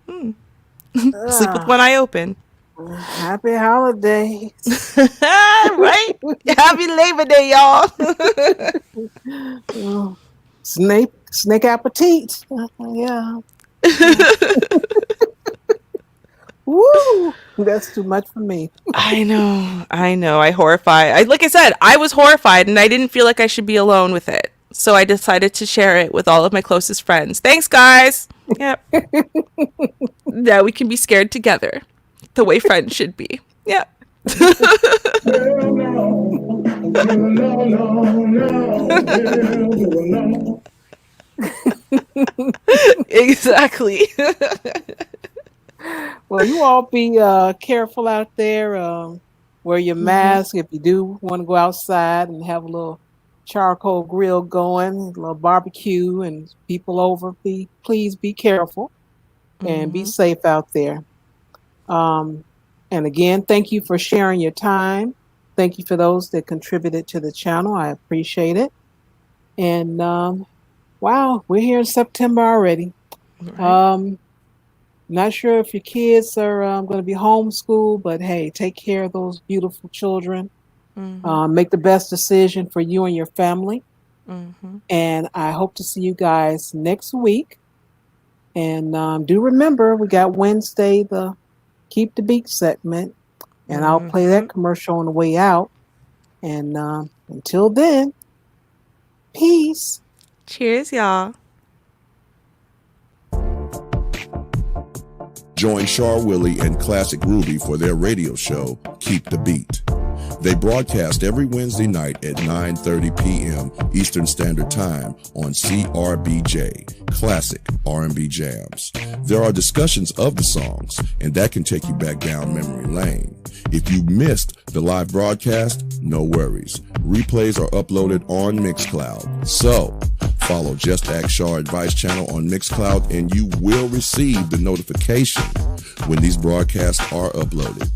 Sleep with one eye open. Happy holidays. Right? Happy Labor Day, y'all. Snake appetite. Yeah. Woo! That's too much for me. I know. Like I said, I was horrified and I didn't feel like I should be alone with it. So I decided to share it with all of my closest friends. Thanks, guys. Yep. Now we can be scared together. The way friends should be. Yep. Exactly. Well, you all be careful out there. Wear your mask if you do want to go outside and have a little charcoal grill going, a little barbecue, and people over. Please be careful and be safe out there. And again, thank you for sharing your time. Thank you for those that contributed to the channel. I appreciate it. And wow, we're here in September already. Right. Not sure if your kids are going to be homeschooled, but hey, take care of those beautiful children. Make the best decision for you and your family. Mm-hmm. And I hope to see you guys next week. And do remember, we got Wednesday, the Keep the Beat segment. And I'll play that commercial on the way out. And until then, peace. Cheers, y'all. Join Char Willie and Classic Ruby for their radio show, Keep the Beat. They broadcast every Wednesday night at 9:30 p.m. Eastern Standard Time on CRBJ, Classic R&B Jams. There are discussions of the songs, and that can take you back down memory lane. If you missed the live broadcast, no worries. Replays are uploaded on Mixcloud. So, follow JustAskChar Advice Channel on Mixcloud, and you will receive the notification when these broadcasts are uploaded.